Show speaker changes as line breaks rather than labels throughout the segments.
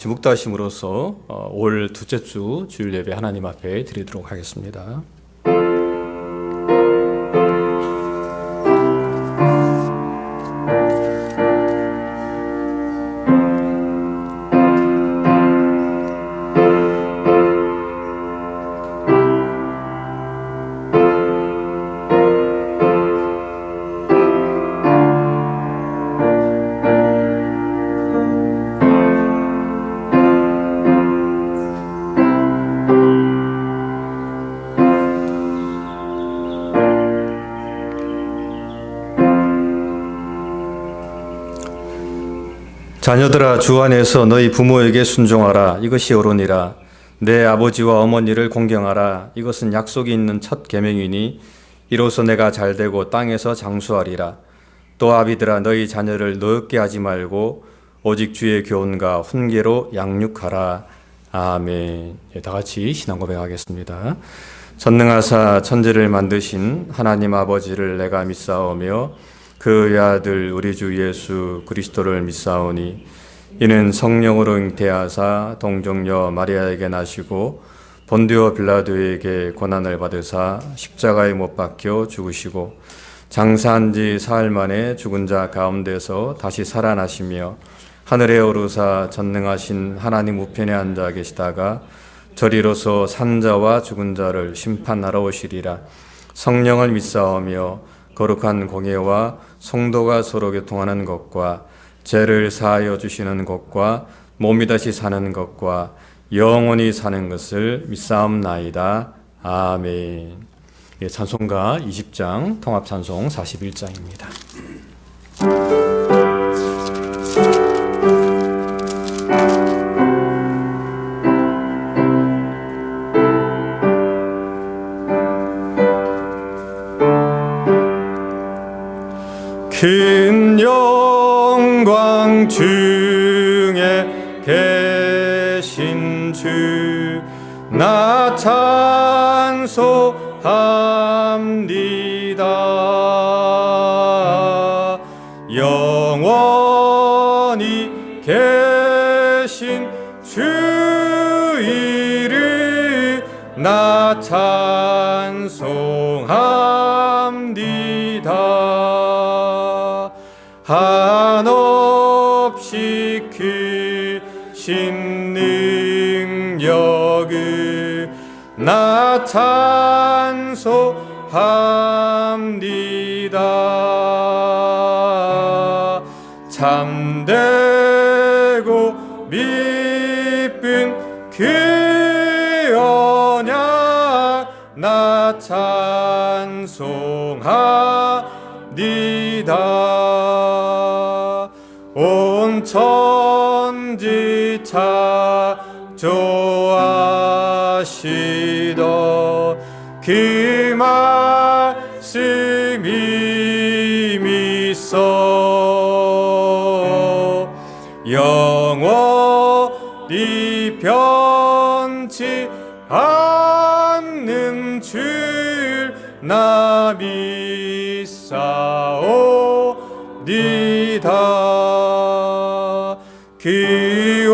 같이 묵도하심으로써 올 둘째 주 주일 예배 하나님 앞에 드리도록 하겠습니다. 자녀들아, 주 안에서 너희 부모에게 순종하라. 이것이 옳으니라. 내 아버지와 어머니를 공경하라. 이것은 약속이 있는 첫 계명이니 이로써 내가 잘되고 땅에서 장수하리라. 또 아비들아, 너희 자녀를 노엽게 하지 말고 오직 주의 교훈과 훈계로 양육하라. 아멘. 다 같이 신앙 고백하겠습니다. 전능하사 천지를 만드신 하나님 아버지를 내가 믿사오며 그 외아들 우리 주 예수 그리스도를 믿사오니 이는 성령으로 잉태하사 동정녀 마리아에게 나시고 본디오 빌라도에게 고난을 받으사 십자가에 못 박혀 죽으시고 장사한 지 사흘 만에 죽은 자 가운데서 다시 살아나시며 하늘에 오르사 전능하신 하나님 우편에 앉아 계시다가 저리로서 산자와 죽은 자를 심판하러 오시리라. 성령을 믿사오며 거룩한 공예와 성도가 서로 교통하는 것과 죄를 사하여 주시는 것과 몸이 다시 사는 것과 영원히 사는 것을 믿사옵나이다. 아멘. 찬송가 20장 통합찬송 41장입니다. 큰 영광 중에 계신 주 나 찬송합니다. 영원히 계신 주 이름 나 찬송합니다. 한없이 크신 능력을 나 찬송합니다. 참되고 미쁜 그 언약 나 찬송합니다. 온 천지 창조하시던 그 말씀이 믿어 영원히 변치 않는 줄 나 믿사옵니다. 그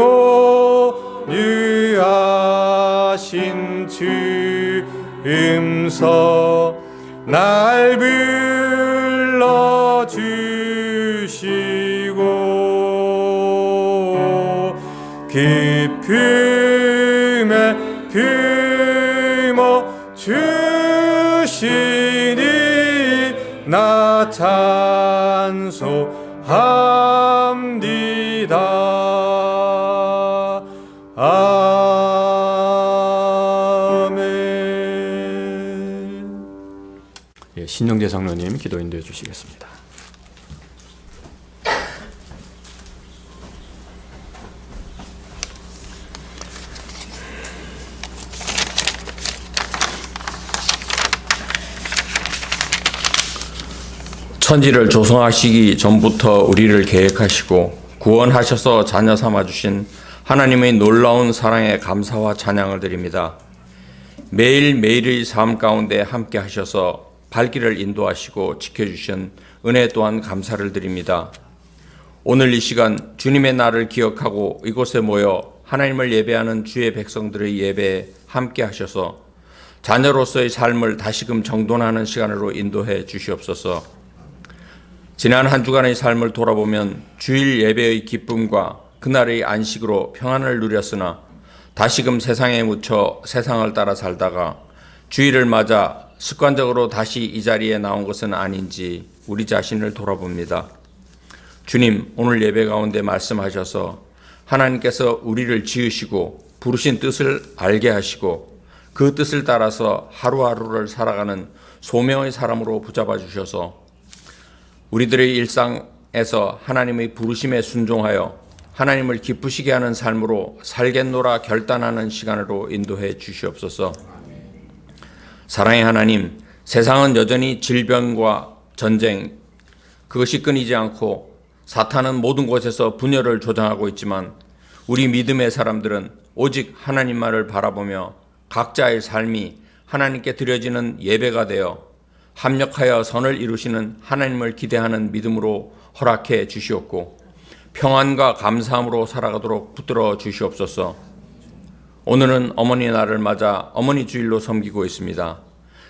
온유하신 주 음성 날 불러주시고 기쁨에 품어 주시니 나 찬송합니다. 아멘. 신영재 장로님 기도 인도해 주시겠습니다.
천지를 조성하시기 전부터 우리를 계획하시고 구원하셔서 자녀 삼아주신 하나님의 놀라운 사랑에 감사와 찬양을 드립니다. 매일매일의 삶 가운데 함께 하셔서 발길을 인도하시고 지켜주신 은혜 또한 감사를 드립니다. 오늘 이 시간 주님의 날을 기억하고 이곳에 모여 하나님을 예배하는 주의 백성들의 예배에 함께 하셔서 자녀로서의 삶을 다시금 정돈하는 시간으로 인도해 주시옵소서. 지난 한 주간의 삶을 돌아보면 주일 예배의 기쁨과 그날의 안식으로 평안을 누렸으나 다시금 세상에 묻혀 세상을 따라 살다가 주일을 맞아 습관적으로 다시 이 자리에 나온 것은 아닌지 우리 자신을 돌아봅니다. 주님, 오늘 예배 가운데 말씀하셔서 하나님께서 우리를 지으시고 부르신 뜻을 알게 하시고 그 뜻을 따라서 하루하루를 살아가는 소명의 사람으로 붙잡아 주셔서 우리들의 일상에서 하나님의 부르심에 순종하여 하나님을 기쁘시게 하는 삶으로 살겠노라 결단하는 시간으로 인도해 주시옵소서. 사랑의 하나님, 세상은 여전히 질병과 전쟁, 그것이 끊이지 않고 사탄은 모든 곳에서 분열을 조장하고 있지만 우리 믿음의 사람들은 오직 하나님만을 바라보며 각자의 삶이 하나님께 드려지는 예배가 되어 합력하여 선을 이루시는 하나님을 기대하는 믿음으로 허락해 주시옵고 평안과 감사함으로 살아가도록 붙들어 주시옵소서. 오늘은 어머니 날을 맞아 어머니 주일로 섬기고 있습니다.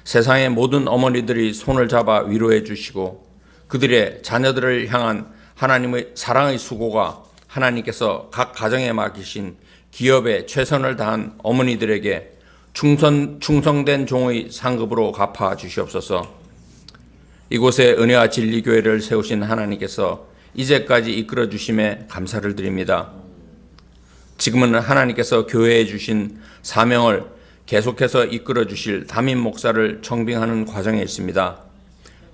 세상의 모든 어머니들이 손을 잡아 위로해 주시고 그들의 자녀들을 향한 하나님의 사랑의 수고가 하나님께서 각 가정에 맡기신 기업에 최선을 다한 어머니들에게 충성된 종의 상급으로 갚아 주시옵소서. 이곳에 은혜와 진리 교회를 세우신 하나님께서 이제까지 이끌어 주심에 감사를 드립니다. 지금은 하나님께서 교회에 주신 사명을 계속해서 이끌어 주실 담임 목사를 청빙하는 과정에 있습니다.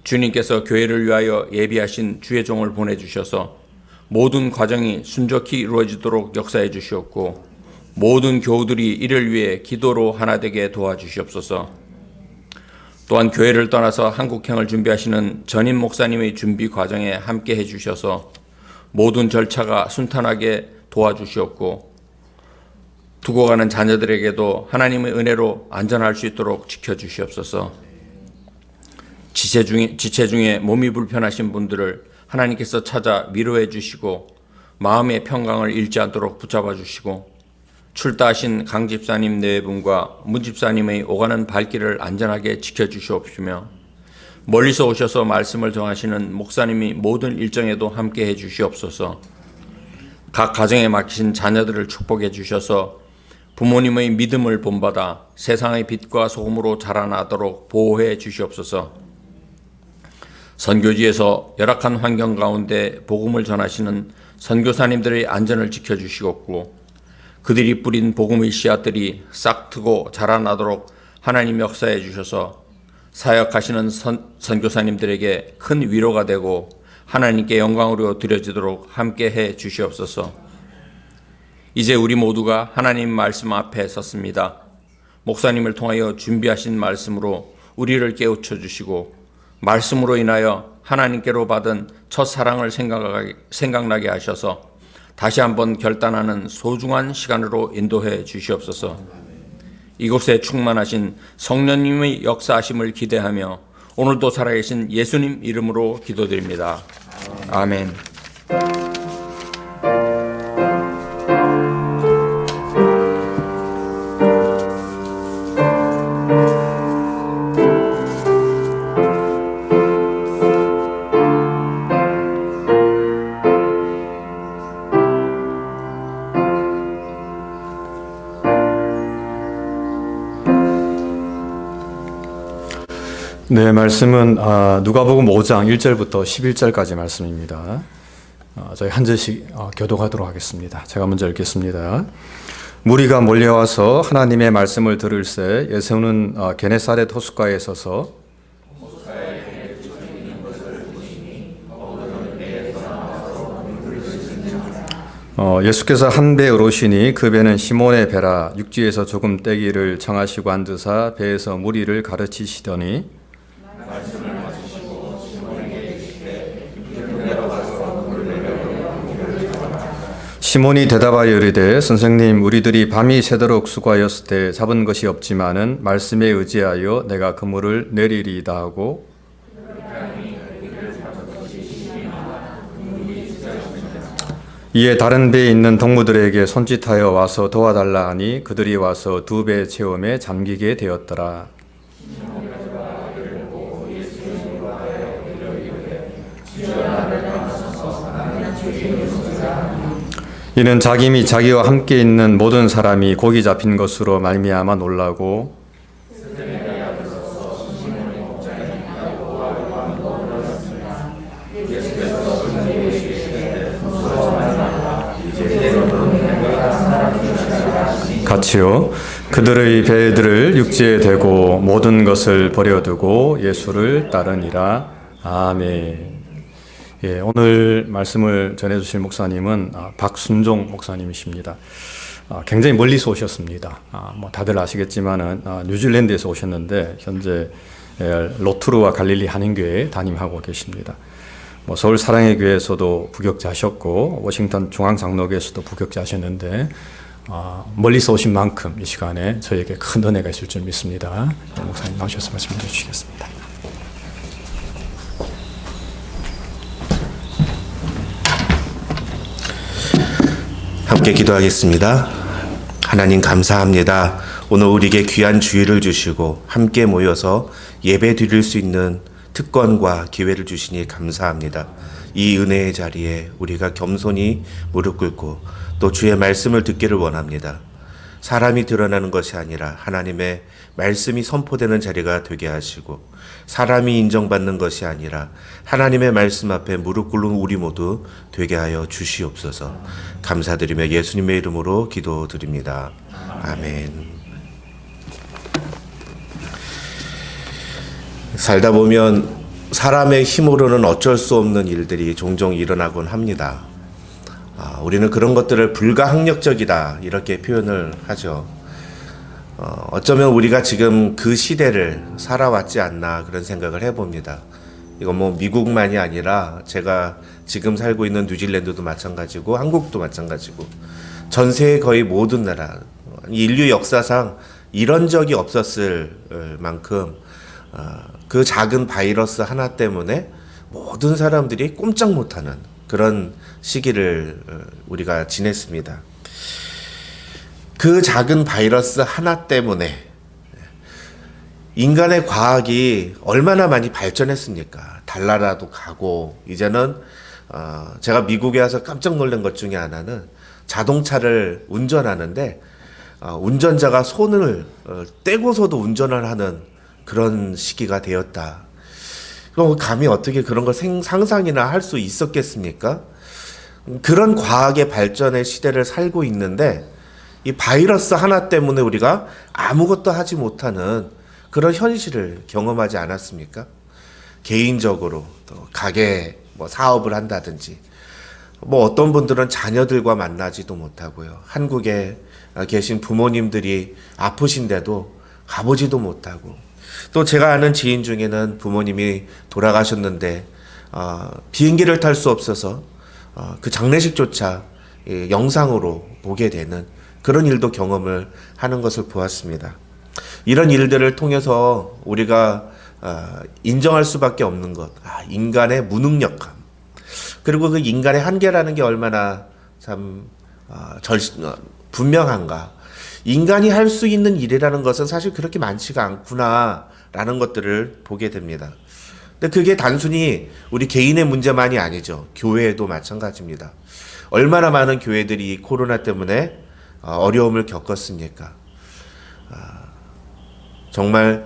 주님께서 교회를 위하여 예비하신 주의 종을 보내주셔서 모든 과정이 순적히 이루어지도록 역사해 주시옵고 모든 교우들이 이를 위해 기도로 하나 되게 도와주시옵소서. 또한 교회를 떠나서 한국행을 준비하시는 전임 목사님의 준비 과정에 함께 해주셔서 모든 절차가 순탄하게 도와주시옵고 두고 가는 자녀들에게도 하나님의 은혜로 안전할 수 있도록 지켜주시옵소서. 지체 중에 몸이 불편하신 분들을 하나님께서 찾아 위로해 주시고 마음의 평강을 잃지 않도록 붙잡아 주시고 출타하신 강 집사님 네 분과 문 집사님의 오가는 발길을 안전하게 지켜주시옵시며 멀리서 오셔서 말씀을 전하시는 목사님이 모든 일정에도 함께 해주시옵소서. 각 가정에 맡기신 자녀들을 축복해 주셔서 부모님의 믿음을 본받아 세상의 빛과 소금으로 자라나도록 보호해 주시옵소서. 선교지에서 열악한 환경 가운데 복음을 전하시는 선교사님들의 안전을 지켜주시옵고 그들이 뿌린 복음의 씨앗들이 싹트고 자라나도록 하나님 역사해 주셔서 사역하시는 선교사님들에게 큰 위로가 되고 하나님께 영광으로 드려지도록 함께 해 주시옵소서. 이제 우리 모두가 하나님 말씀 앞에 섰습니다. 목사님을 통하여 준비하신 말씀으로 우리를 깨우쳐 주시고 말씀으로 인하여 하나님께로 받은 첫 사랑을 생각나게 하셔서 다시 한번 결단하는 소중한 시간으로 인도해 주시옵소서. 이곳에 충만하신 성령님의 역사하심을 기대하며 오늘도 살아계신 예수님 이름으로 기도드립니다. 아멘.
네, 말씀은 누가복음 5장 1절부터 11절까지 말씀입니다. 저희 한 절씩 교독하도록 하겠습니다. 제가 먼저 읽겠습니다. 무리가 몰려와서 하나님의 말씀을 들을새 예수는 게네사렛 호숫가에 서서 예수께서 한 배에 오르시니 그 배는 시몬의 배라 육지에서 조금 떼기를 청하시고 앉으사 배에서 무리를 가르치시더니 시몬이 대답하여 이르되 선생님 우리들이 밤이 새도록 수고하였을 때 잡은 것이 없지만은 말씀에 의지하여 내가 그물을 내리리이다 하고 이에 다른 배에 있는 동무들에게 손짓하여 와서 도와달라 하니 그들이 와서 두 배 체험에 잠기게 되었더라. 이는 자기 자기와 함께 있는 모든 사람이 고기 잡힌 것으로 말미암아 놀라고 같이요 그들의 배들을 육지에 대고 모든 것을 버려두고 예수를 따르니라. 아멘. 예, 오늘 말씀을 전해주실 목사님은 박순종 목사님이십니다. 굉장히 멀리서 오셨습니다. 뭐 다들 아시겠지만은 뉴질랜드에서 오셨는데 현재 로투르와 갈릴리 한인교회에 담임하고 계십니다. 뭐 서울 사랑의 교회에서도 부격자하셨고 워싱턴 중앙장로교회에서도 부격자하셨는데 멀리서 오신 만큼 이 시간에 저에게 큰 은혜가 있을 줄 믿습니다. 목사님 나오셔서 말씀해 주시겠습니다.
함께 기도하겠습니다. 하나님 감사합니다. 오늘 우리에게 귀한 주일을 주시고 함께 모여서 예배 드릴 수 있는 특권과 기회를 주시니 감사합니다. 이 은혜의 자리에 우리가 겸손히 무릎 꿇고 또 주의 말씀을 듣기를 원합니다. 사람이 드러나는 것이 아니라 하나님의 말씀이 선포되는 자리가 되게 하시고 사람이 인정받는 것이 아니라 하나님의 말씀 앞에 무릎 꿇는 우리 모두 되게 하여 주시옵소서. 감사드리며 예수님의 이름으로 기도드립니다. 아멘. 살다 보면 사람의 힘으로는 어쩔 수 없는 일들이 종종 일어나곤 합니다. 우리는 그런 것들을 불가항력적이다 이렇게 표현을 하죠. 어쩌면 우리가 지금 그 시대를 살아왔지 않나 그런 생각을 해봅니다. 이건 뭐 미국만이 아니라 제가 지금 살고 있는 뉴질랜드도 마찬가지고 한국도 마찬가지고 전 세계 거의 모든 나라, 인류 역사상 이런 적이 없었을 만큼 그 작은 바이러스 하나 때문에 모든 사람들이 꼼짝 못하는 그런 시기를 우리가 지냈습니다. 그 작은 바이러스 하나 때문에 인간의 과학이 얼마나 많이 발전했습니까? 달나라도 가고 이제는 제가 미국에 와서 깜짝 놀란 것 중에 하나는 자동차를 운전하는데 운전자가 손을 떼고서도 운전을 하는 그런 시기가 되었다. 그럼 감히 어떻게 그런 걸 상상이나 할 수 있었겠습니까? 그런 과학의 발전의 시대를 살고 있는데 이 바이러스 하나 때문에 우리가 아무것도 하지 못하는 그런 현실을 경험하지 않았습니까? 개인적으로 또 가게 사업을 한다든지 어떤 분들은 자녀들과 만나지도 못하고요. 한국에 계신 부모님들이 아프신데도 가보지도 못하고 또 제가 아는 지인 중에는 부모님이 돌아가셨는데 비행기를 탈 수 없어서 그 장례식조차 영상으로 보게 되는 그런 일도 경험을 하는 것을 보았습니다. 이런 일들을 통해서 우리가 인정할 수밖에 없는 것, 인간의 무능력함, 그리고 그 인간의 한계라는 게 얼마나 참 분명한가. 인간이 할 수 있는 일이라는 것은 사실 그렇게 많지가 않구나라는 것들을 보게 됩니다. 근데 그게 단순히 우리 개인의 문제만이 아니죠. 교회도 마찬가지입니다. 얼마나 많은 교회들이 코로나 때문에 어려움을 겪었습니까? 정말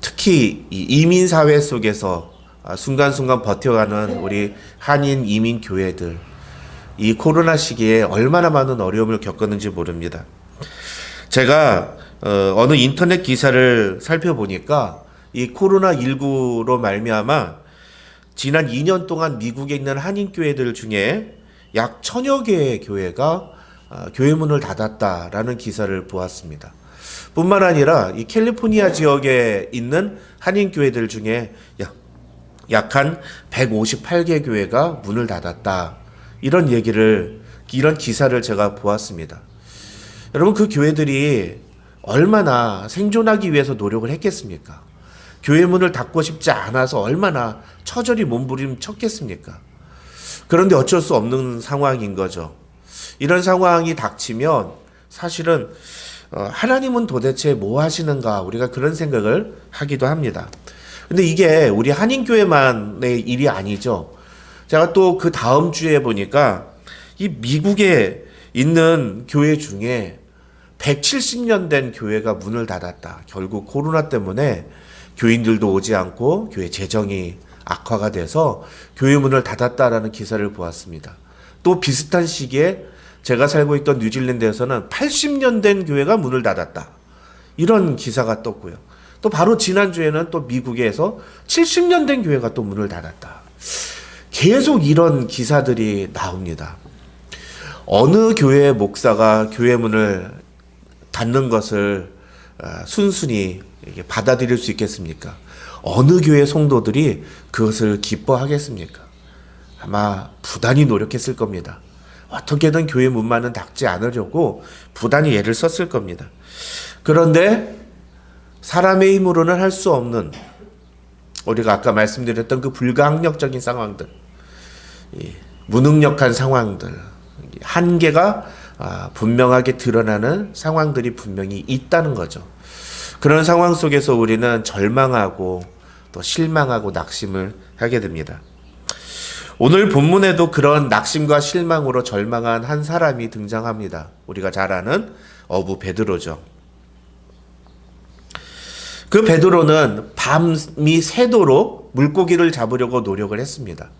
특히 이 이민 사회 속에서 순간순간 버텨가는 우리 한인 이민 교회들, 이 코로나 시기에 얼마나 많은 어려움을 겪었는지 모릅니다. 제가 어느 인터넷 기사를 살펴보니까 이 코로나19로 말미암아 지난 2년 동안 미국에 있는 한인 교회들 중에 약 1000여 개의 교회가 교회 문을 닫았다라는 기사를 보았습니다. 뿐만 아니라 이 캘리포니아 지역에 있는 한인 교회들 중에 약 한 158개 교회가 문을 닫았다. 이런 기사를 제가 보았습니다. 여러분, 그 교회들이 얼마나 생존하기 위해서 노력을 했겠습니까? 교회 문을 닫고 싶지 않아서 얼마나 처절히 몸부림쳤겠습니까? 그런데 어쩔 수 없는 상황인 거죠. 이런 상황이 닥치면 사실은 하나님은 도대체 뭐 하시는가, 우리가 그런 생각을 하기도 합니다. 근데 이게 우리 한인교회만의 일이 아니죠. 제가 또 그 다음 주에 보니까 이 미국에 있는 교회 중에 170년 된 교회가 문을 닫았다. 결국 코로나 때문에 교인들도 오지 않고 교회 재정이 악화가 돼서 교회 문을 닫았다라는 기사를 보았습니다. 또 비슷한 시기에 제가 살고 있던 뉴질랜드에서는 80년 된 교회가 문을 닫았다. 이런 기사가 떴고요. 또 바로 지난주에는 또 미국에서 70년 된 교회가 또 문을 닫았다. 계속 이런 기사들이 나옵니다. 어느 교회 목사가 교회 문을 닫는 것을 순순히 받아들일 수 있겠습니까? 어느 교회 성도들이 그것을 기뻐하겠습니까? 아마 부단히 노력했을 겁니다. 어떻게든 교회 문만은 닫지 않으려고 부단히 애를 썼을 겁니다. 그런데 사람의 힘으로는 할 수 없는, 우리가 아까 말씀드렸던 그 불가항력적인 상황들, 무능력한 상황들, 한계가 분명하게 드러나는 상황들이 분명히 있다는 거죠. 그런 상황 속에서 우리는 절망하고 또 실망하고 낙심을 하게 됩니다. 오늘 본문에도 그런 낙심과 실망으로 절망한 한 사람이 등장합니다. 우리가 잘 아는 어부 베드로죠. 그 베드로는 밤이 새도록 물고기를 잡으려고 노력을 했습니다.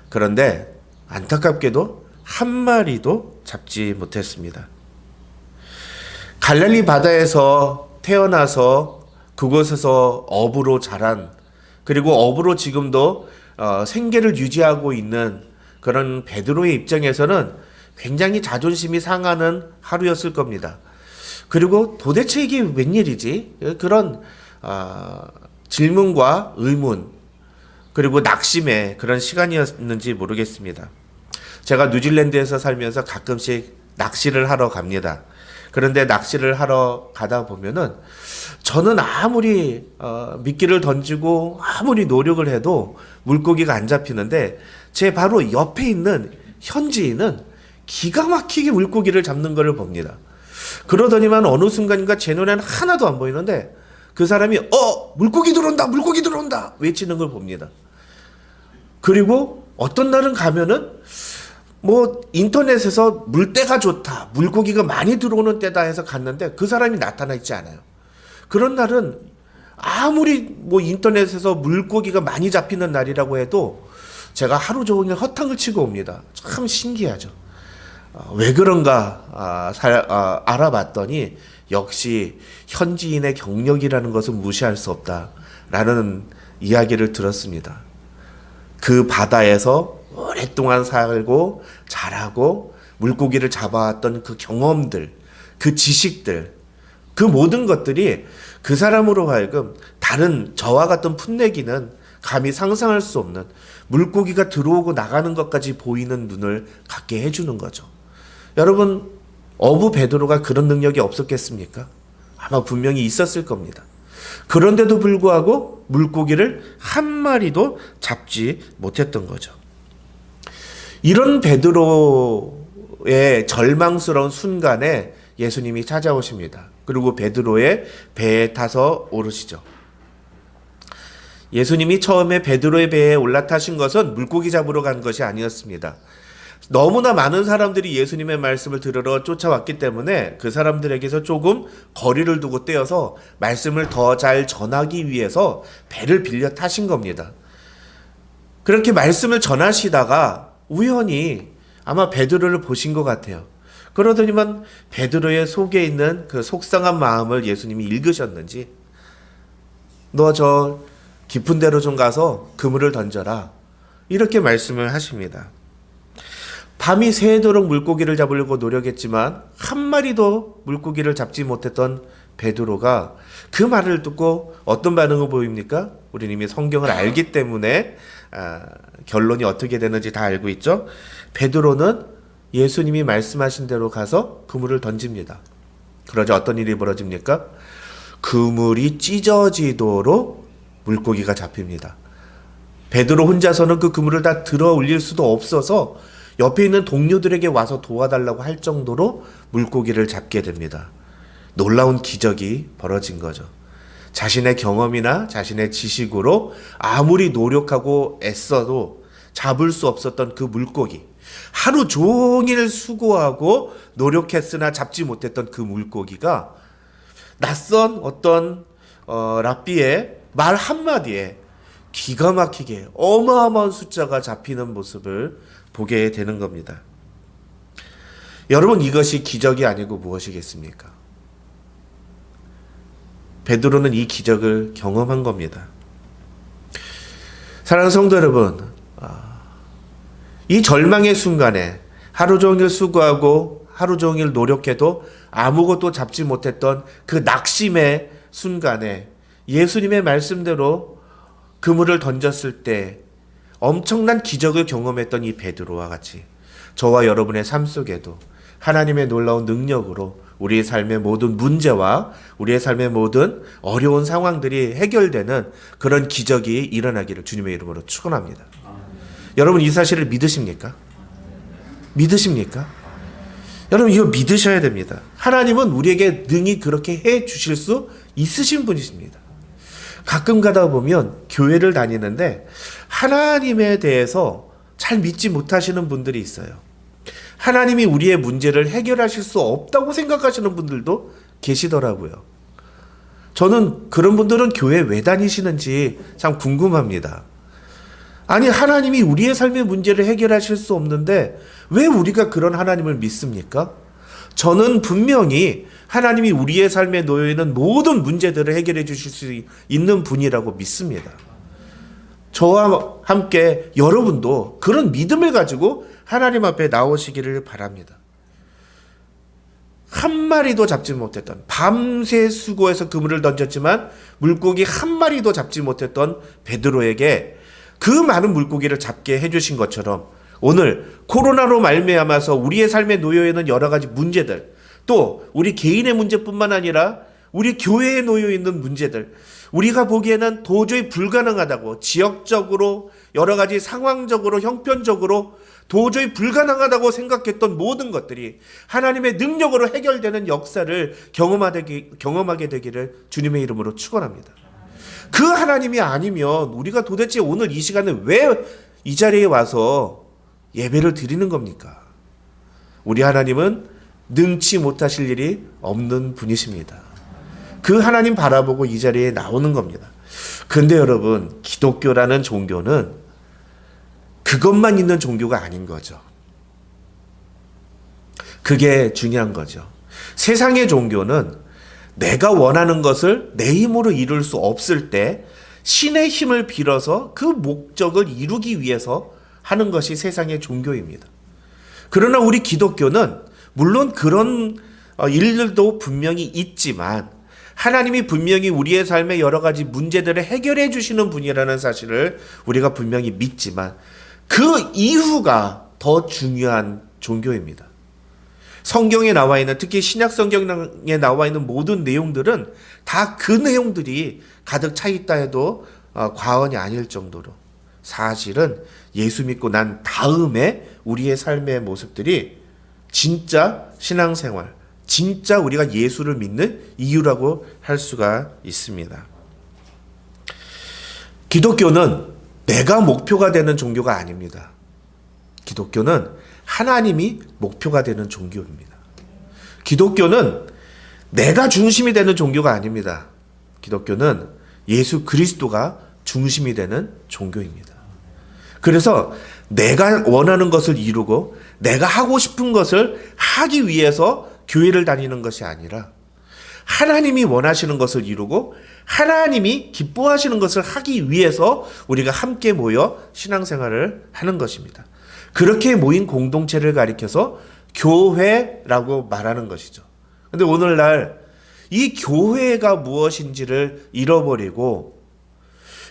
그런데 안타깝게도 한 마리도 잡지 못했습니다. 갈릴리 바다에서 태어나서 그곳에서 어부로 자란, 그리고 어부로 지금도 생계를 유지하고 있는 그런 베드로의 입장에서는 굉장히 자존심이 상하는 하루였을 겁니다. 그리고 도대체 이게 웬일이지? 그런 질문과 의문, 그리고 낙심의 그런 시간이었는지 모르겠습니다. 제가 뉴질랜드에서 살면서 가끔씩 낚시를 하러 갑니다. 그런데 낚시를 하러 가다 보면은 저는 아무리 미끼를 던지고 아무리 노력을 해도 물고기가 안 잡히는데, 제 바로 옆에 있는 현지인은 기가 막히게 물고기를 잡는 것을 봅니다. 그러더니만 어느 순간인가 제 눈에는 하나도 안 보이는데 그 사람이 물고기 들어온다, 물고기 들어온다 외치는 걸 봅니다. 그리고 어떤 날은 가면은 인터넷에서 물때가 좋다, 물고기가 많이 들어오는 때다 해서 갔는데 그 사람이 나타나 있지 않아요. 그런 날은 아무리 인터넷에서 물고기가 많이 잡히는 날이라고 해도 제가 하루 종일 허탕을 치고 옵니다. 참 신기하죠. 왜 그런가 알아봤더니 역시 현지인의 경력이라는 것은 무시할 수 없다라는 이야기를 들었습니다. 그 바다에서 오랫동안 살고 자라고 물고기를 잡아왔던 그 경험들, 그 지식들, 그 모든 것들이 그 사람으로 하여금 다른 저와 같은 풋내기는 감히 상상할 수 없는, 물고기가 들어오고 나가는 것까지 보이는 눈을 갖게 해주는 거죠. 여러분, 어부 베드로가 그런 능력이 없었겠습니까? 아마 분명히 있었을 겁니다. 그런데도 불구하고 물고기를 한 마리도 잡지 못했던 거죠. 이런 베드로의 절망스러운 순간에 예수님이 찾아오십니다. 그리고 베드로의 배에 타서 오르시죠. 예수님이 처음에 베드로의 배에 올라타신 것은 물고기 잡으러 간 것이 아니었습니다. 너무나 많은 사람들이 예수님의 말씀을 들으러 쫓아왔기 때문에 그 사람들에게서 조금 거리를 두고 떼어서 말씀을 더 잘 전하기 위해서 배를 빌려 타신 겁니다. 그렇게 말씀을 전하시다가 우연히 아마 베드로를 보신 것 같아요. 그러더니만 베드로의 속에 있는 그 속상한 마음을 예수님이 읽으셨는지, 너 저 깊은 데로 좀 가서 그물을 던져라, 이렇게 말씀을 하십니다. 밤이 새도록 물고기를 잡으려고 노력했지만 한 마리도 물고기를 잡지 못했던 베드로가 그 말을 듣고 어떤 반응을 보입니까? 우리는 이미 성경을 알기 때문에 결론이 어떻게 되는지 다 알고 있죠? 베드로는 예수님이 말씀하신 대로 가서 그물을 던집니다. 그러자 어떤 일이 벌어집니까? 그물이 찢어지도록 물고기가 잡힙니다. 베드로 혼자서는 그 그물을 다 들어 올릴 수도 없어서 옆에 있는 동료들에게 와서 도와달라고 할 정도로 물고기를 잡게 됩니다. 놀라운 기적이 벌어진 거죠. 자신의 경험이나 자신의 지식으로 아무리 노력하고 애써도 잡을 수 없었던 그 물고기, 하루 종일 수고하고 노력했으나 잡지 못했던 그 물고기가 낯선 어떤 랍비의 말 한마디에 기가 막히게 어마어마한 숫자가 잡히는 모습을 보게 되는 겁니다. 여러분, 이것이 기적이 아니고 무엇이겠습니까? 베드로는 이 기적을 경험한 겁니다. 사랑하는 성도 여러분, 이 절망의 순간에 하루 종일 수고하고 하루 종일 노력해도 아무것도 잡지 못했던 그 낙심의 순간에 예수님의 말씀대로 그물을 던졌을 때 엄청난 기적을 경험했던 이 베드로와 같이 저와 여러분의 삶 속에도 하나님의 놀라운 능력으로 우리의 삶의 모든 문제와 우리의 삶의 모든 어려운 상황들이 해결되는 그런 기적이 일어나기를 주님의 이름으로 축원합니다. 여러분, 이 사실을 믿으십니까? 믿으십니까? 여러분, 이거 믿으셔야 됩니다. 하나님은 우리에게 능히 그렇게 해 주실 수 있으신 분이십니다. 가끔 가다 보면 교회를 다니는데 하나님에 대해서 잘 믿지 못하시는 분들이 있어요. 하나님이 우리의 문제를 해결하실 수 없다고 생각하시는 분들도 계시더라고요. 저는 그런 분들은 교회 왜 다니시는지 참 궁금합니다. 아니, 하나님이 우리의 삶의 문제를 해결하실 수 없는데 왜 우리가 그런 하나님을 믿습니까? 저는 분명히 하나님이 우리의 삶에 놓여 있는 모든 문제들을 해결해 주실 수 있는 분이라고 믿습니다. 저와 함께 여러분도 그런 믿음을 가지고 하나님 앞에 나오시기를 바랍니다. 한 마리도 잡지 못했던, 밤새 수고해서 그물을 던졌지만 물고기 한 마리도 잡지 못했던 베드로에게 그 많은 물고기를 잡게 해주신 것처럼 오늘 코로나로 말미암아서 우리의 삶에 놓여 있는 여러 가지 문제들, 또 우리 개인의 문제뿐만 아니라 우리 교회에 놓여 있는 문제들, 우리가 보기에는 도저히 불가능하다고, 지역적으로 여러 가지 상황적으로 형편적으로 도저히 불가능하다고 생각했던 모든 것들이 하나님의 능력으로 해결되는 역사를 경험하게 되기를 주님의 이름으로 축원합니다. 그 하나님이 아니면 우리가 도대체 오늘 이 시간에 왜 이 자리에 와서 예배를 드리는 겁니까? 우리 하나님은 능치 못하실 일이 없는 분이십니다. 그 하나님 바라보고 이 자리에 나오는 겁니다. 그런데 여러분, 기독교라는 종교는 그것만 있는 종교가 아닌 거죠. 그게 중요한 거죠. 세상의 종교는 내가 원하는 것을 내 힘으로 이룰 수 없을 때 신의 힘을 빌어서 그 목적을 이루기 위해서 하는 것이 세상의 종교입니다. 그러나 우리 기독교는 물론 그런 일들도 분명히 있지만 하나님이 분명히 우리의 삶의 여러 가지 문제들을 해결해 주시는 분이라는 사실을 우리가 분명히 믿지만 그 이후가 더 중요한 종교입니다. 성경에 나와 있는, 특히 신약 성경에 나와 있는 모든 내용들은 다 그 내용들이 가득 차 있다 해도 과언이 아닐 정도로 사실은 예수 믿고 난 다음에 우리의 삶의 모습들이 진짜 신앙생활, 진짜 우리가 예수를 믿는 이유라고 할 수가 있습니다. 기독교는 내가 목표가 되는 종교가 아닙니다. 기독교는 하나님이 목표가 되는 종교입니다. 기독교는 내가 중심이 되는 종교가 아닙니다. 기독교는 예수 그리스도가 중심이 되는 종교입니다. 그래서 내가 원하는 것을 이루고 내가 하고 싶은 것을 하기 위해서 교회를 다니는 것이 아니라 하나님이 원하시는 것을 이루고 하나님이 기뻐하시는 것을 하기 위해서 우리가 함께 모여 신앙생활을 하는 것입니다. 그렇게 모인 공동체를 가리켜서 교회라고 말하는 것이죠. 근데 오늘날 이 교회가 무엇인지를 잃어버리고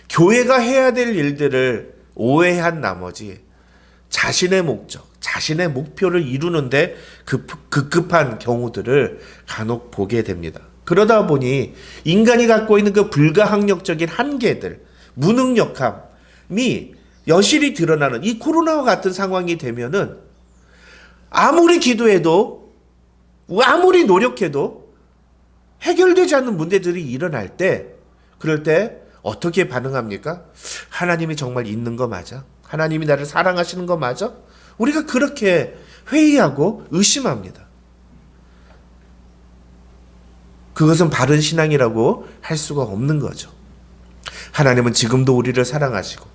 교회가 해야 될 일들을 오해한 나머지 자신의 목적, 자신의 목표를 이루는데 급급한 경우들을 간혹 보게 됩니다. 그러다 보니 인간이 갖고 있는 그 불가항력적인 한계들, 무능력함, 여실히 드러나는 이 코로나와 같은 상황이 되면은 아무리 기도해도 아무리 노력해도 해결되지 않는 문제들이 일어날 때, 그럴 때 어떻게 반응합니까? 하나님이 정말 있는 거 맞아? 하나님이 나를 사랑하시는 거 맞아? 우리가 그렇게 회의하고 의심합니다. 그것은 바른 신앙이라고 할 수가 없는 거죠. 하나님은 지금도 우리를 사랑하시고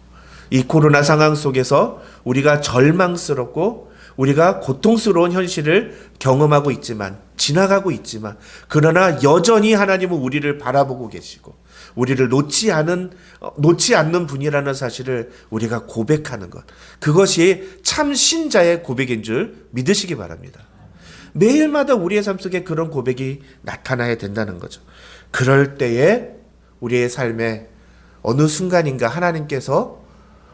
이 코로나 상황 속에서 우리가 절망스럽고 우리가 고통스러운 현실을 경험하고 있지만, 지나가고 있지만, 그러나 여전히 하나님은 우리를 바라보고 계시고 우리를 놓지 않는 분이라는 사실을 우리가 고백하는 것, 그것이 참 신자의 고백인 줄 믿으시기 바랍니다. 매일마다 우리의 삶 속에 그런 고백이 나타나야 된다는 거죠. 그럴 때에 우리의 삶에 어느 순간인가 하나님께서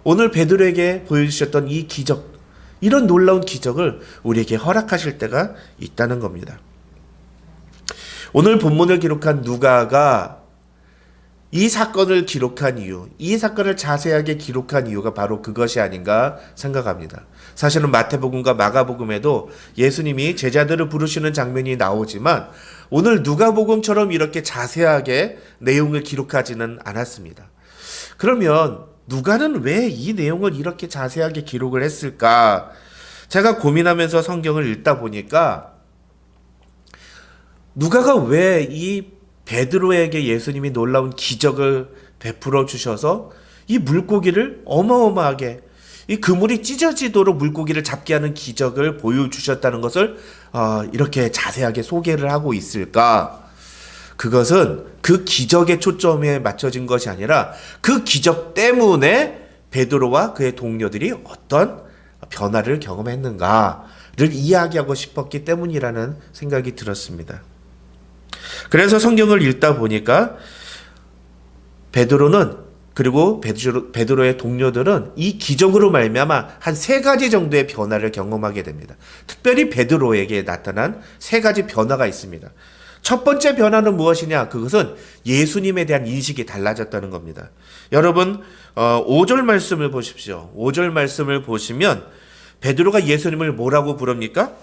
오늘 베드로에게 보여주셨던 이 기적, 이런 놀라운 기적을 우리에게 허락하실 때가 있다는 겁니다. 오늘 본문을 기록한 누가가 이 사건을 기록한 이유, 이 사건을 자세하게 기록한 이유가 바로 그것이 아닌가 생각합니다. 사실은 마태복음과 마가복음에도 예수님이 제자들을 부르시는 장면이 나오지만 오늘 누가복음처럼 이렇게 자세하게 내용을 기록하지는 않았습니다. 그러면 누가는 왜 이 내용을 이렇게 자세하게 기록을 했을까? 제가 고민하면서 성경을 읽다 보니까 누가가 왜 이 베드로에게 예수님이 놀라운 기적을 베풀어 주셔서 이 물고기를 어마어마하게, 이 그물이 찢어지도록 물고기를 잡게 하는 기적을 보여주셨다는 것을 이렇게 자세하게 소개를 하고 있을까? 그것은 그 기적의 초점에 맞춰진 것이 아니라 그 기적 때문에 베드로와 그의 동료들이 어떤 변화를 경험했는가를 이야기하고 싶었기 때문이라는 생각이 들었습니다. 그래서 성경을 읽다 보니까 베드로는, 그리고 베드로의 동료들은 이 기적으로 말미암아 한 3가지 정도의 변화를 경험하게 됩니다. 특별히 베드로에게 나타난 3가지 변화가 있습니다. 첫 번째 변화는 무엇이냐? 그것은 예수님에 대한 인식이 달라졌다는 겁니다. 여러분 5절 말씀을 보십시오. 5절 말씀을 보시면 베드로가 예수님을 뭐라고 부릅니까?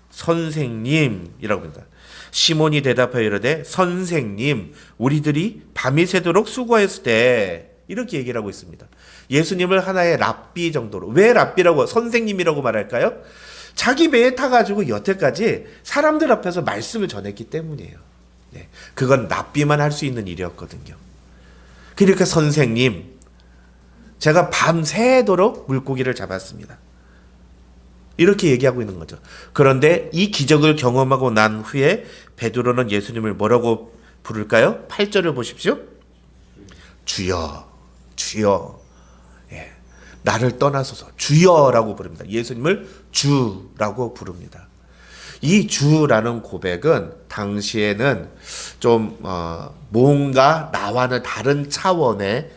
선생님이라고 합니다. 시몬이 대답하여 이르되 선생님, 우리들이 밤이 새도록 수고했을 때, 이렇게 얘기를 하고 있습니다. 예수님을 하나의 랍비 정도로. 왜 랍비라고, 선생님이라고 말할까요? 자기 배에 타가지고 여태까지 사람들 앞에서 말씀을 전했기 때문이에요. 네, 그건 랍비만 할 수 있는 일이었거든요. 그러니까 선생님, 제가 밤 새도록 물고기를 잡았습니다. 이렇게 얘기하고 있는 거죠. 그런데 이 기적을 경험하고 난 후에 베드로는 예수님을 뭐라고 부를까요? 8절을 보십시오. 주여, 주여. 예, 나를 떠나소서. 주여라고 부릅니다. 예수님을 주라고 부릅니다. 이 주라는 고백은 당시에는 좀 뭔가 나와는 다른 차원의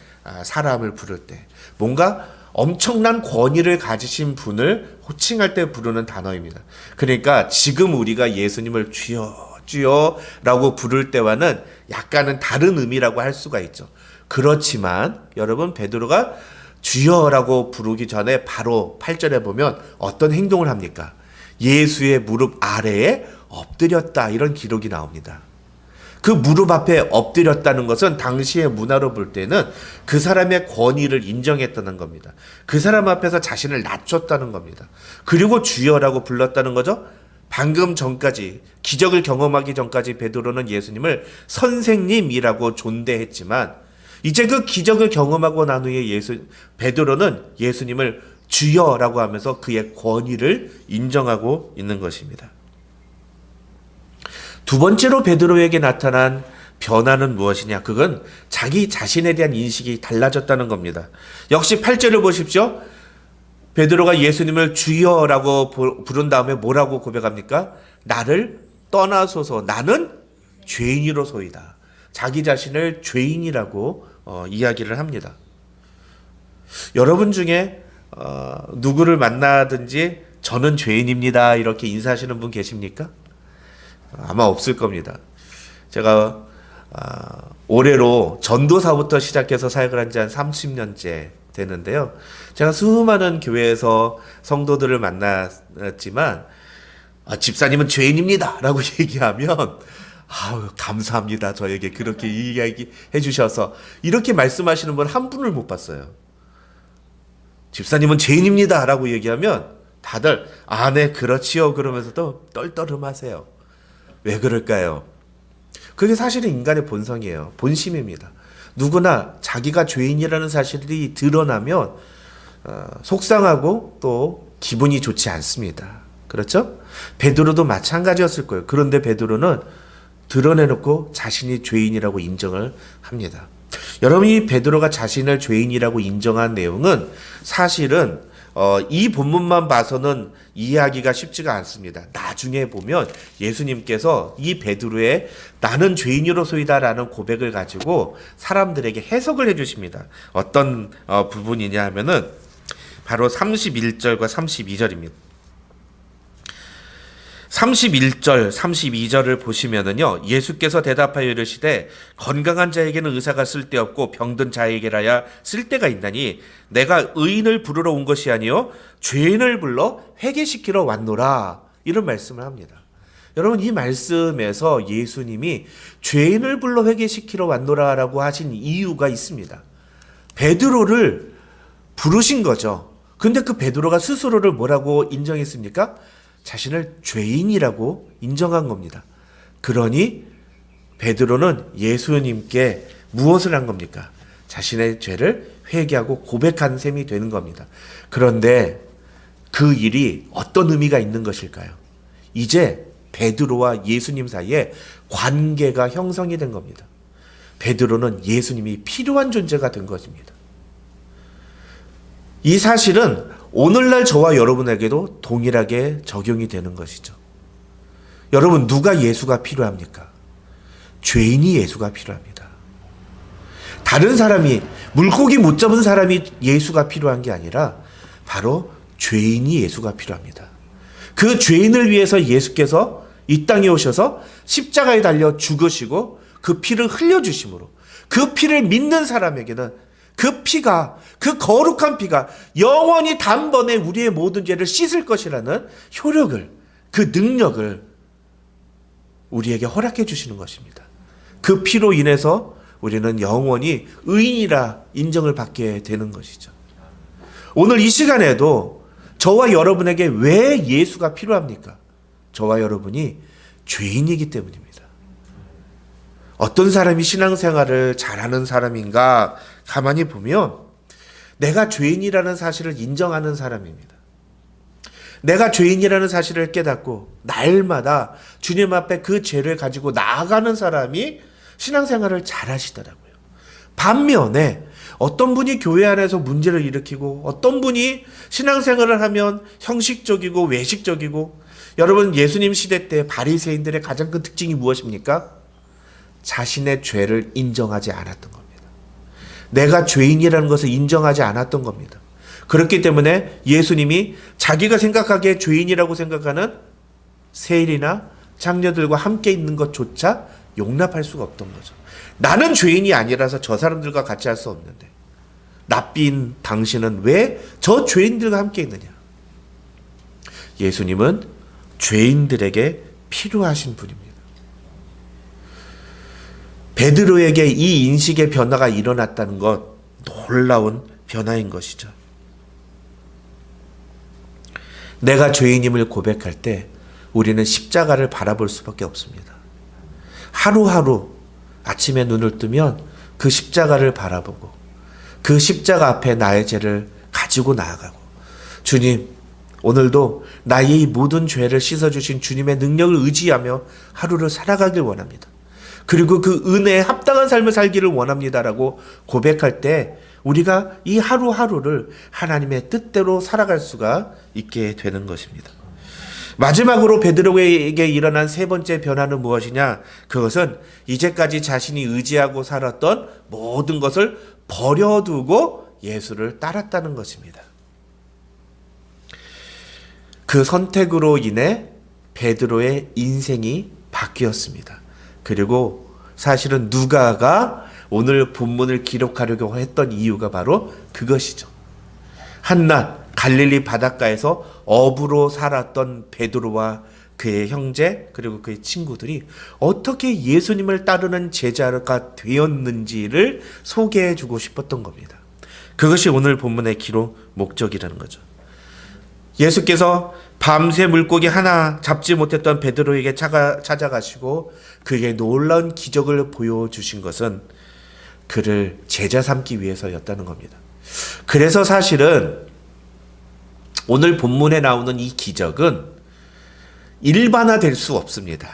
사람을 부를 때, 뭔가 엄청난 권위를 가지신 분을 호칭할 때 부르는 단어입니다. 그러니까 지금 우리가 예수님을 주여 주여라고 부를 때와는 약간은 다른 의미라고 할 수가 있죠. 그렇지만 여러분, 베드로가 주여라고 부르기 전에 바로 8절에 보면 어떤 행동을 합니까? 예수의 무릎 아래에 엎드렸다, 이런 기록이 나옵니다. 그 무릎 앞에 엎드렸다는 것은 당시의 문화로 볼 때는 그 사람의 권위를 인정했다는 겁니다. 그 사람 앞에서 자신을 낮췄다는 겁니다. 그리고 주여라고 불렀다는 거죠. 방금 전까지, 기적을 경험하기 전까지 베드로는 예수님을 선생님이라고 존대했지만 이제 그 기적을 경험하고 난 후에 베드로는 예수님을 주여라고 하면서 그의 권위를 인정하고 있는 것입니다. 두 번째로 베드로에게 나타난 변화는 무엇이냐? 그건 자기 자신에 대한 인식이 달라졌다는 겁니다. 역시 8절을 보십시오. 베드로가 예수님을 주여라고 부른 다음에 뭐라고 고백합니까? 나를 떠나소서, 나는 죄인이로소이다. 자기 자신을 죄인이라고 이야기를 합니다. 여러분 중에 누구를 만나든지 저는 죄인입니다, 이렇게 인사하시는 분 계십니까? 아마 없을 겁니다. 제가 올해로 전도사부터 시작해서 사역을 한 지 한 30년째 되는데요. 제가 수많은 교회에서 성도들을 만났지만 집사님은 죄인입니다 라고 얘기하면 감사합니다. 저에게 그렇게 이야기해 주셔서 이렇게 말씀하시는 분 한 분을 못 봤어요. 집사님은 죄인입니다 라고 얘기하면 다들 네 그렇지요 그러면서도 떨떠름하세요. 왜 그럴까요? 그게 사실은 인간의 본성이에요. 본심입니다. 누구나 자기가 죄인이라는 사실이 드러나면 속상하고 또 기분이 좋지 않습니다. 그렇죠? 베드로도 마찬가지였을 거예요. 그런데 베드로는 드러내놓고 자신이 죄인이라고 인정을 합니다. 여러분이 베드로가 자신을 죄인이라고 인정한 내용은 사실은 이 본문만 봐서는 이해하기가 쉽지가 않습니다. 나중에 보면 예수님께서 이 베드로의 나는 죄인으로소이다라는 고백을 가지고 사람들에게 해석을 해주십니다. 어떤 부분이냐 하면은 바로 31절과 32절입니다. 31절, 32절을 보시면은요, 예수께서 대답하여 이르시되 건강한 자에게는 의사가 쓸데없고 병든 자에게라야 쓸데가 있나니 내가 의인을 부르러 온 것이 아니요 죄인을 불러 회개시키러 왔노라. 이런 말씀을 합니다. 여러분, 이 말씀에서 예수님이 죄인을 불러 회개시키러 왔노라라고 하신 이유가 있습니다. 베드로를 부르신 거죠. 근데 그 베드로가 스스로를 뭐라고 인정했습니까? 자신을 죄인이라고 인정한 겁니다. 그러니 베드로는 예수님께 무엇을 한 겁니까? 자신의 죄를 회개하고 고백한 셈이 되는 겁니다. 그런데 그 일이 어떤 의미가 있는 것일까요? 이제 베드로와 예수님 사이에 관계가 형성이 된 겁니다. 베드로는 예수님이 필요한 존재가 된 것입니다. 이 사실은 오늘날 저와 여러분에게도 동일하게 적용이 되는 것이죠. 여러분, 누가 예수가 필요합니까? 죄인이 예수가 필요합니다. 다른 사람이, 물고기 못 잡은 사람이 예수가 필요한 게 아니라 바로 죄인이 예수가 필요합니다. 그 죄인을 위해서 예수께서 이 땅에 오셔서 십자가에 달려 죽으시고 그 피를 흘려주심으로 그 피를 믿는 사람에게는 그 피가, 그 거룩한 피가 영원히 단번에 우리의 모든 죄를 씻을 것이라는 효력을, 그 능력을 우리에게 허락해 주시는 것입니다. 그 피로 인해서 우리는 영원히 의인이라 인정을 받게 되는 것이죠. 오늘 이 시간에도 저와 여러분에게 왜 예수가 필요합니까? 저와 여러분이 죄인이기 때문입니다. 어떤 사람이 신앙생활을 잘하는 사람인가 가만히 보면 내가 죄인이라는 사실을 인정하는 사람입니다. 내가 죄인이라는 사실을 깨닫고 날마다 주님 앞에 그 죄를 가지고 나아가는 사람이 신앙생활을 잘하시더라고요. 반면에 어떤 분이 교회 안에서 문제를 일으키고 어떤 분이 신앙생활을 하면 형식적이고 외식적이고, 여러분, 예수님 시대 때 바리새인들의 가장 큰 특징이 무엇입니까? 자신의 죄를 인정하지 않았던 겁니다. 내가 죄인이라는 것을 인정하지 않았던 겁니다. 그렇기 때문에 예수님이 자기가 생각하기에 죄인이라고 생각하는 세일이나 장녀들과 함께 있는 것조차 용납할 수가 없던 거죠. 나는 죄인이 아니라서 저 사람들과 같이 할 수 없는데 랍비인 당신은 왜 저 죄인들과 함께 있느냐? 예수님은 죄인들에게 필요하신 분입니다. 베드로에게 이 인식의 변화가 일어났다는 것, 놀라운 변화인 것이죠. 내가 죄인임을 고백할 때 우리는 십자가를 바라볼 수밖에 없습니다. 하루하루 아침에 눈을 뜨면 그 십자가를 바라보고 그 십자가 앞에 나의 죄를 가지고 나아가고, 주님, 오늘도 나의 이 모든 죄를 씻어주신 주님의 능력을 의지하며 하루를 살아가길 원합니다. 그리고 그 은혜에 합당한 삶을 살기를 원합니다라고 고백할 때 우리가 이 하루하루를 하나님의 뜻대로 살아갈 수가 있게 되는 것입니다. 마지막으로 베드로에게 일어난 세 번째 변화는 무엇이냐? 그것은 이제까지 자신이 의지하고 살았던 모든 것을 버려두고 예수를 따랐다는 것입니다. 그 선택으로 인해 베드로의 인생이 바뀌었습니다. 그리고 사실은 누가가 오늘 본문을 기록하려고 했던 이유가 바로 그것이죠. 한낱 갈릴리 바닷가에서 어부로 살았던 베드로와 그의 형제 그리고 그의 친구들이 어떻게 예수님을 따르는 제자가 되었는지를 소개해 주고 싶었던 겁니다. 그것이 오늘 본문의 기록 목적이라는 거죠. 예수께서 밤새 물고기 하나 잡지 못했던 베드로에게 찾아가시고 그에게 놀라운 기적을 보여주신 것은 그를 제자 삼기 위해서였다는 겁니다. 그래서 사실은 오늘 본문에 나오는 이 기적은 일반화될 수 없습니다.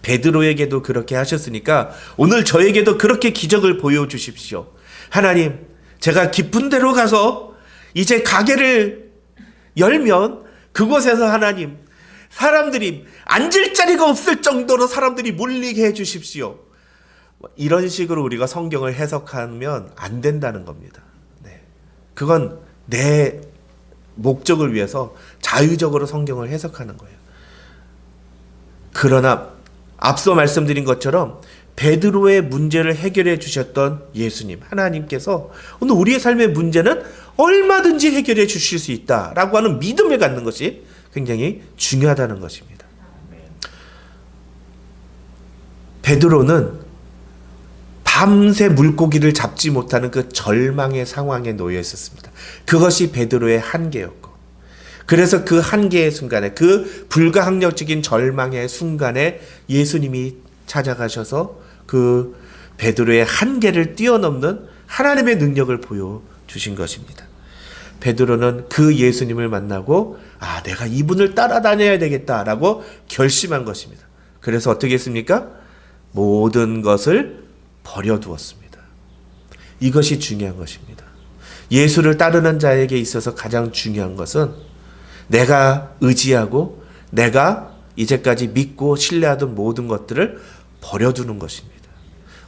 베드로에게도 그렇게 하셨으니까 오늘 저에게도 그렇게 기적을 보여주십시오. 하나님, 제가 깊은 데로 가서 이제 가게를 열면 그곳에서 하나님, 사람들이 앉을 자리가 없을 정도로 사람들이 몰리게 해주십시오. 이런 식으로 우리가 성경을 해석하면 안 된다는 겁니다. 네. 그건 내 목적을 위해서 자유적으로 성경을 해석하는 거예요. 그러나 앞서 말씀드린 것처럼 베드로의 문제를 해결해 주셨던 예수님, 하나님께서 오늘 우리의 삶의 문제는 얼마든지 해결해 주실 수 있다라고 하는 믿음을 갖는 것이 굉장히 중요하다는 것입니다. 베드로는 밤새 물고기를 잡지 못하는 그 절망의 상황에 놓여 있었습니다. 그것이 베드로의 한계였고, 그래서 그 한계의 순간에, 그 불가항력적인 절망의 순간에 예수님이 찾아가셔서 그 베드로의 한계를 뛰어넘는 하나님의 능력을 보여주신 것입니다. 베드로는 그 예수님을 만나고 내가 이분을 따라다녀야 되겠다라고 결심한 것입니다. 그래서 어떻게 했습니까? 모든 것을 버려두었습니다. 이것이 중요한 것입니다. 예수를 따르는 자에게 있어서 가장 중요한 것은 내가 의지하고 내가 이제까지 믿고 신뢰하던 모든 것들을 버려두는 것입니다.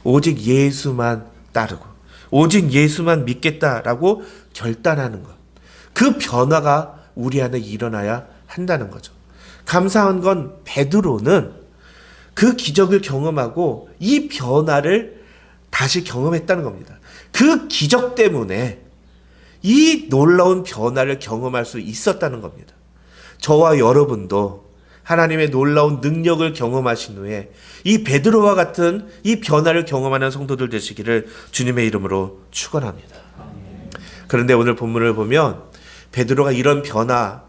오직 예수만 따르고 오직 예수만 믿겠다라고 결단하는 것. 그 변화가 우리 안에 일어나야 한다는 거죠. 감사한 건 베드로는 그 기적을 경험하고 이 변화를 다시 경험했다는 겁니다. 그 기적 때문에 이 놀라운 변화를 경험할 수 있었다는 겁니다. 저와 여러분도 하나님의 놀라운 능력을 경험하신 후에 이 베드로와 같은 이 변화를 경험하는 성도들 되시기를 주님의 이름으로 축원합니다. 그런데 오늘 본문을 보면 베드로가 이런 변화,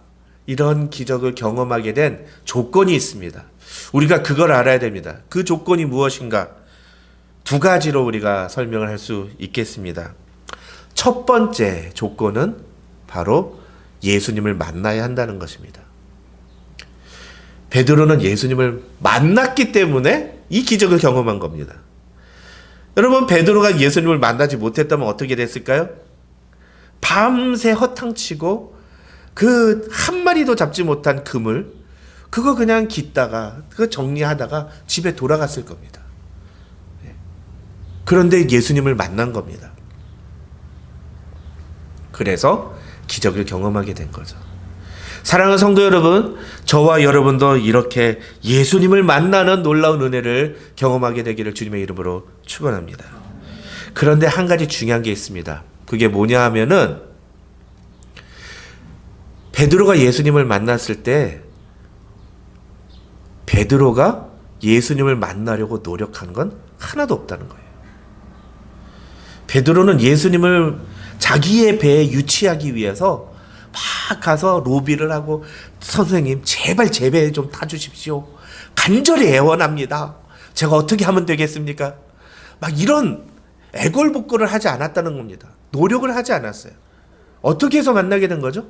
이런 기적을 경험하게 된 조건이 있습니다. 우리가 그걸 알아야 됩니다. 그 조건이 무엇인가? 두 가지로 우리가 설명을 할 수 있겠습니다. 첫 번째 조건은 바로 예수님을 만나야 한다는 것입니다. 베드로는 예수님을 만났기 때문에 이 기적을 경험한 겁니다. 여러분, 베드로가 예수님을 만나지 못했다면 어떻게 됐을까요? 밤새 허탕치고 그 한 마리도 잡지 못한 그물, 그거 그냥 깃다가 그거 정리하다가 집에 돌아갔을 겁니다. 그런데 예수님을 만난 겁니다. 그래서 기적을 경험하게 된 거죠. 사랑하는 성도 여러분, 저와 여러분도 이렇게 예수님을 만나는 놀라운 은혜를 경험하게 되기를 주님의 이름으로 축원합니다. 그런데 한 가지 중요한 게 있습니다. 그게 뭐냐 하면은 베드로가 예수님을 만났을 때 베드로가 예수님을 만나려고 노력한 건 하나도 없다는 거예요. 베드로는 예수님을 자기의 배에 유치하기 위해서 막 가서 로비를 하고 선생님 제발 제 배에 좀 타주십시오. 간절히 애원합니다. 제가 어떻게 하면 되겠습니까? 막 이런 애걸복걸을 하지 않았다는 겁니다. 노력을 하지 않았어요. 어떻게 해서 만나게 된 거죠?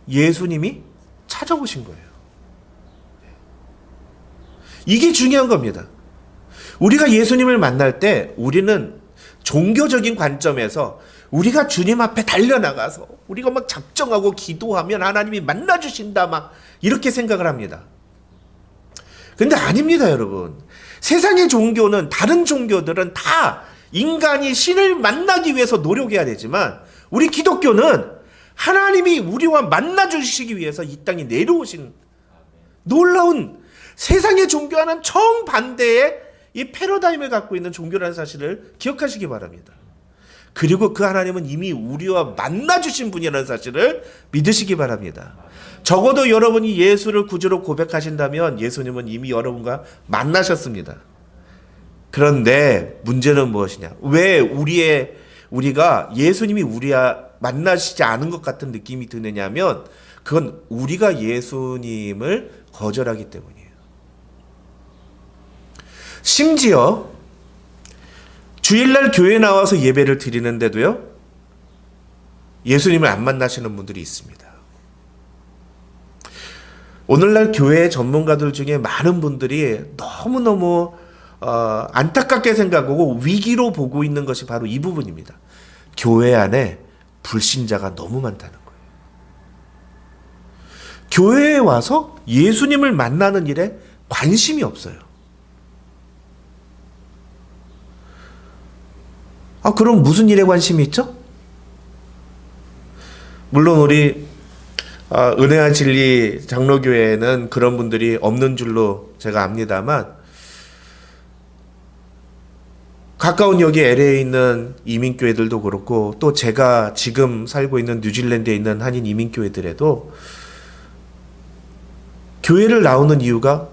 예수님이 찾아오신 거예요. 이게 중요한 겁니다. 우리가 예수님을 만날 때 우리는 종교적인 관점에서 우리가 주님 앞에 달려나가서 우리가 막 작정하고 기도하면 하나님이 만나주신다 막 이렇게 생각을 합니다. 근데 아닙니다, 여러분. 세상의 종교는, 다른 종교들은 다 인간이 신을 만나기 위해서 노력해야 되지만 우리 기독교는 하나님이 우리와 만나주시기 위해서 이 땅에 내려오신 놀라운 세상의 종교와는 정반대의 이 패러다임을 갖고 있는 종교라는 사실을 기억하시기 바랍니다. 그리고 그 하나님은 이미 우리와 만나주신 분이라는 사실을 믿으시기 바랍니다. 적어도 여러분이 예수를 구주로 고백하신다면 예수님은 이미 여러분과 만나셨습니다. 그런데 문제는 무엇이냐? 왜 우리가 예수님이 우리와 만나시지 않은 것 같은 느낌이 드느냐면 그건 우리가 예수님을 거절하기 때문이에요. 심지어 주일날 교회에 나와서 예배를 드리는데도요, 예수님을 안 만나시는 분들이 있습니다. 오늘날 교회 전문가들 중에 많은 분들이 너무너무 안타깝게 생각하고 위기로 보고 있는 것이 바로 이 부분입니다. 교회 안에 불신자가 너무 많다는 거예요. 교회에 와서 예수님을 만나는 일에 관심이 없어요. 그럼 무슨 일에 관심이 있죠? 물론 우리 은혜와 진리 장로교회에는 그런 분들이 없는 줄로 제가 압니다만, 가까운 여기 LA에 있는 이민교회들도 그렇고 또 제가 지금 살고 있는 뉴질랜드에 있는 한인 이민교회들에도 교회를 나오는 이유가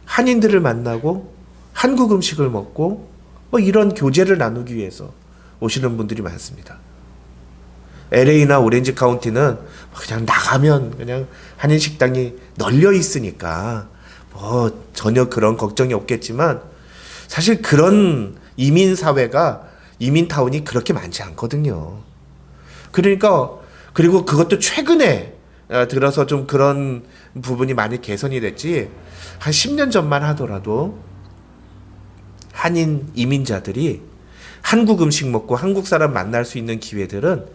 한인들을 만나고 한국 음식을 먹고 이런 교제를 나누기 위해서 오시는 분들이 많습니다. LA나 오렌지 카운티는 그냥 나가면 그냥 한인 식당이 널려 있으니까 전혀 그런 걱정이 없겠지만 사실 그런 이민사회가, 이민타운이 그렇게 많지 않거든요. 그러니까, 그리고 그것도 최근에 들어서 좀 그런 부분이 많이 개선이 됐지, 한 10년 전만 하더라도 한인 이민자들이 한국 음식 먹고 한국 사람 만날 수 있는 기회들은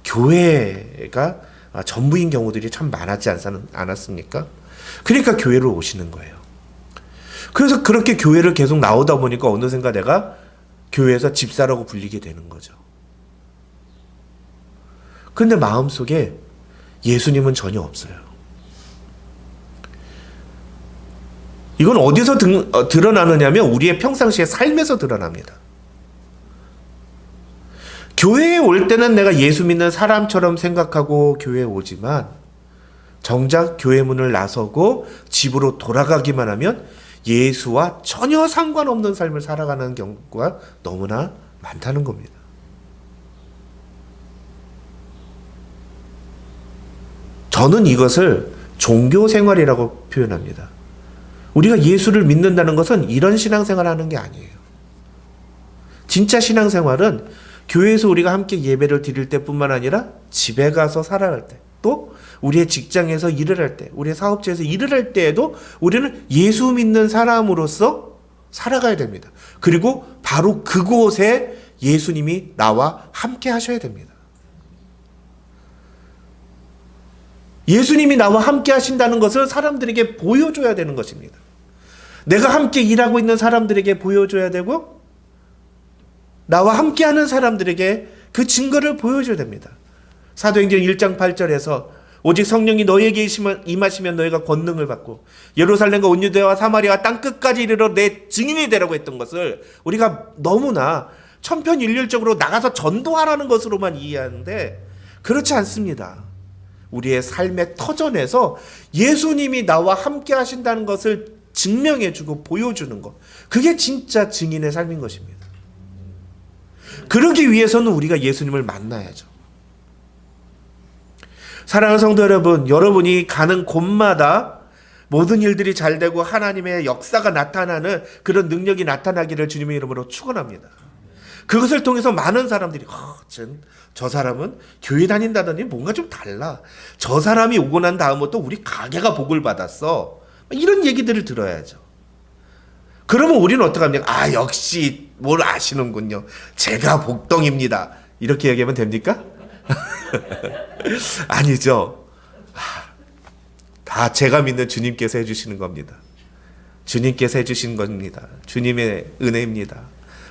교회가 전부인 경우들이 참 많았지 않았습니까? 그러니까 교회로 오시는 거예요. 그래서 그렇게 교회를 계속 나오다 보니까 어느샌가 내가 교회에서 집사라고 불리게 되는 거죠. 그런데 마음속에 예수님은 전혀 없어요. 이건 어디서 드러나느냐면 우리의 평상시의 삶에서 드러납니다. 교회에 올 때는 내가 예수 믿는 사람처럼 생각하고 교회에 오지만 정작 교회 문을 나서고 집으로 돌아가기만 하면 예수와 전혀 상관없는 삶을 살아가는 경우가 너무나 많다는 겁니다. 저는 이것을 종교 생활이라고 표현합니다. 우리가 예수를 믿는다는 것은 이런 신앙생활을 하는 게 아니에요. 진짜 신앙생활은 교회에서 우리가 함께 예배를 드릴 때뿐만 아니라 집에 가서 살아갈 때, 또 우리의 직장에서 일을 할 때, 우리의 사업체에서 일을 할 때에도 우리는 예수 믿는 사람으로서 살아가야 됩니다. 그리고 바로 그곳에 예수님이 나와 함께 하셔야 됩니다. 예수님이 나와 함께 하신다는 것을 사람들에게 보여줘야 되는 것입니다. 내가 함께 일하고 있는 사람들에게 보여줘야 되고, 나와 함께하는 사람들에게 그 증거를 보여줘야 됩니다. 사도행전 1장 8절에서 오직 성령이 너희에게 임하시면 너희가 권능을 받고 예루살렘과 온 유대와 사마리아 땅끝까지 이르러 내 증인이 되라고 했던 것을 우리가 너무나 천편일률적으로 나가서 전도하라는 것으로만 이해하는데 그렇지 않습니다. 우리의 삶의 터전에서 예수님이 나와 함께 하신다는 것을 증명해주고 보여주는 것, 그게 진짜 증인의 삶인 것입니다. 그러기 위해서는 우리가 예수님을 만나야죠. 사랑하는 성도 여러분, 여러분이 가는 곳마다 모든 일들이 잘 되고 하나님의 역사가 나타나는 그런 능력이 나타나기를 주님의 이름으로 축원합니다. 그것을 통해서 많은 사람들이 저 사람은 교회 다닌다더니 뭔가 좀 달라. 저 사람이 오고 난 다음부터 우리 가게가 복을 받았어. 이런 얘기들을 들어야죠. 그러면 우리는 어떻게 합니까? 역시 뭘 아시는군요. 제가 복덩입니다. 이렇게 얘기하면 됩니까? 아니죠. 다 제가 믿는 주님께서 해주시는 겁니다. 주님께서 해주신 겁니다. 주님의 은혜입니다.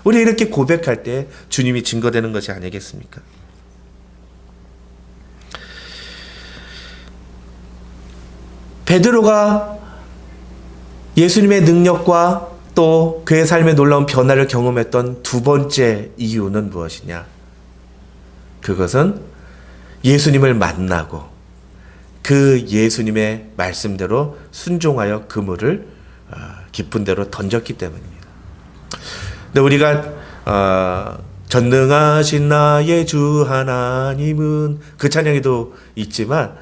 우리 이렇게 고백할 때 주님이 증거되는 것이 아니겠습니까? 베드로가 예수님의 능력과 또 그의 삶에 놀라운 변화를 경험했던 두 번째 이유는 무엇이냐? 그것은 예수님을 만나고 그 예수님의 말씀대로 순종하여 그물을 깊은 데로 던졌기 때문입니다. 근데 우리가 전능하신 나의 주 하나님은 그 찬양에도 있지만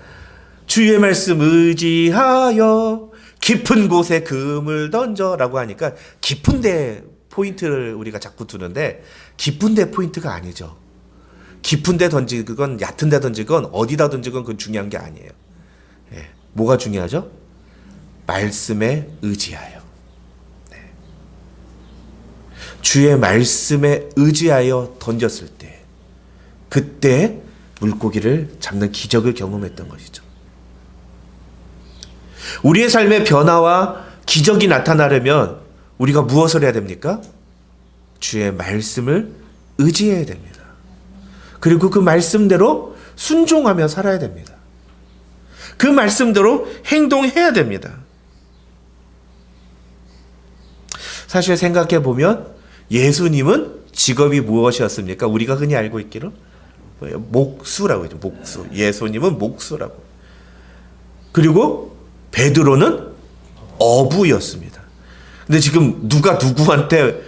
주의 말씀 의지하여 깊은 곳에 그물 던져라고 하니까 깊은 데 포인트를 우리가 자꾸 두는데 깊은 데 포인트가 아니죠. 깊은 데 던지건 얕은 데 던지건 어디다 던지건 그건 중요한 게 아니에요. 예. 뭐가 중요하죠? 말씀에 의지하여. 네. 주의 말씀에 의지하여 던졌을 때 그때 물고기를 잡는 기적을 경험했던 것이죠. 우리의 삶의 변화와 기적이 나타나려면 우리가 무엇을 해야 됩니까? 주의 말씀을 의지해야 됩니다. 그리고 그 말씀대로 순종하며 살아야 됩니다. 그 말씀대로 행동해야 됩니다. 사실 생각해 보면 예수님은 직업이 무엇이었습니까? 우리가 흔히 알고 있기로 목수라고 했죠. 목수. 예수님은 목수라고. 그리고 베드로는 어부였습니다. 근데 지금 누가 누구한테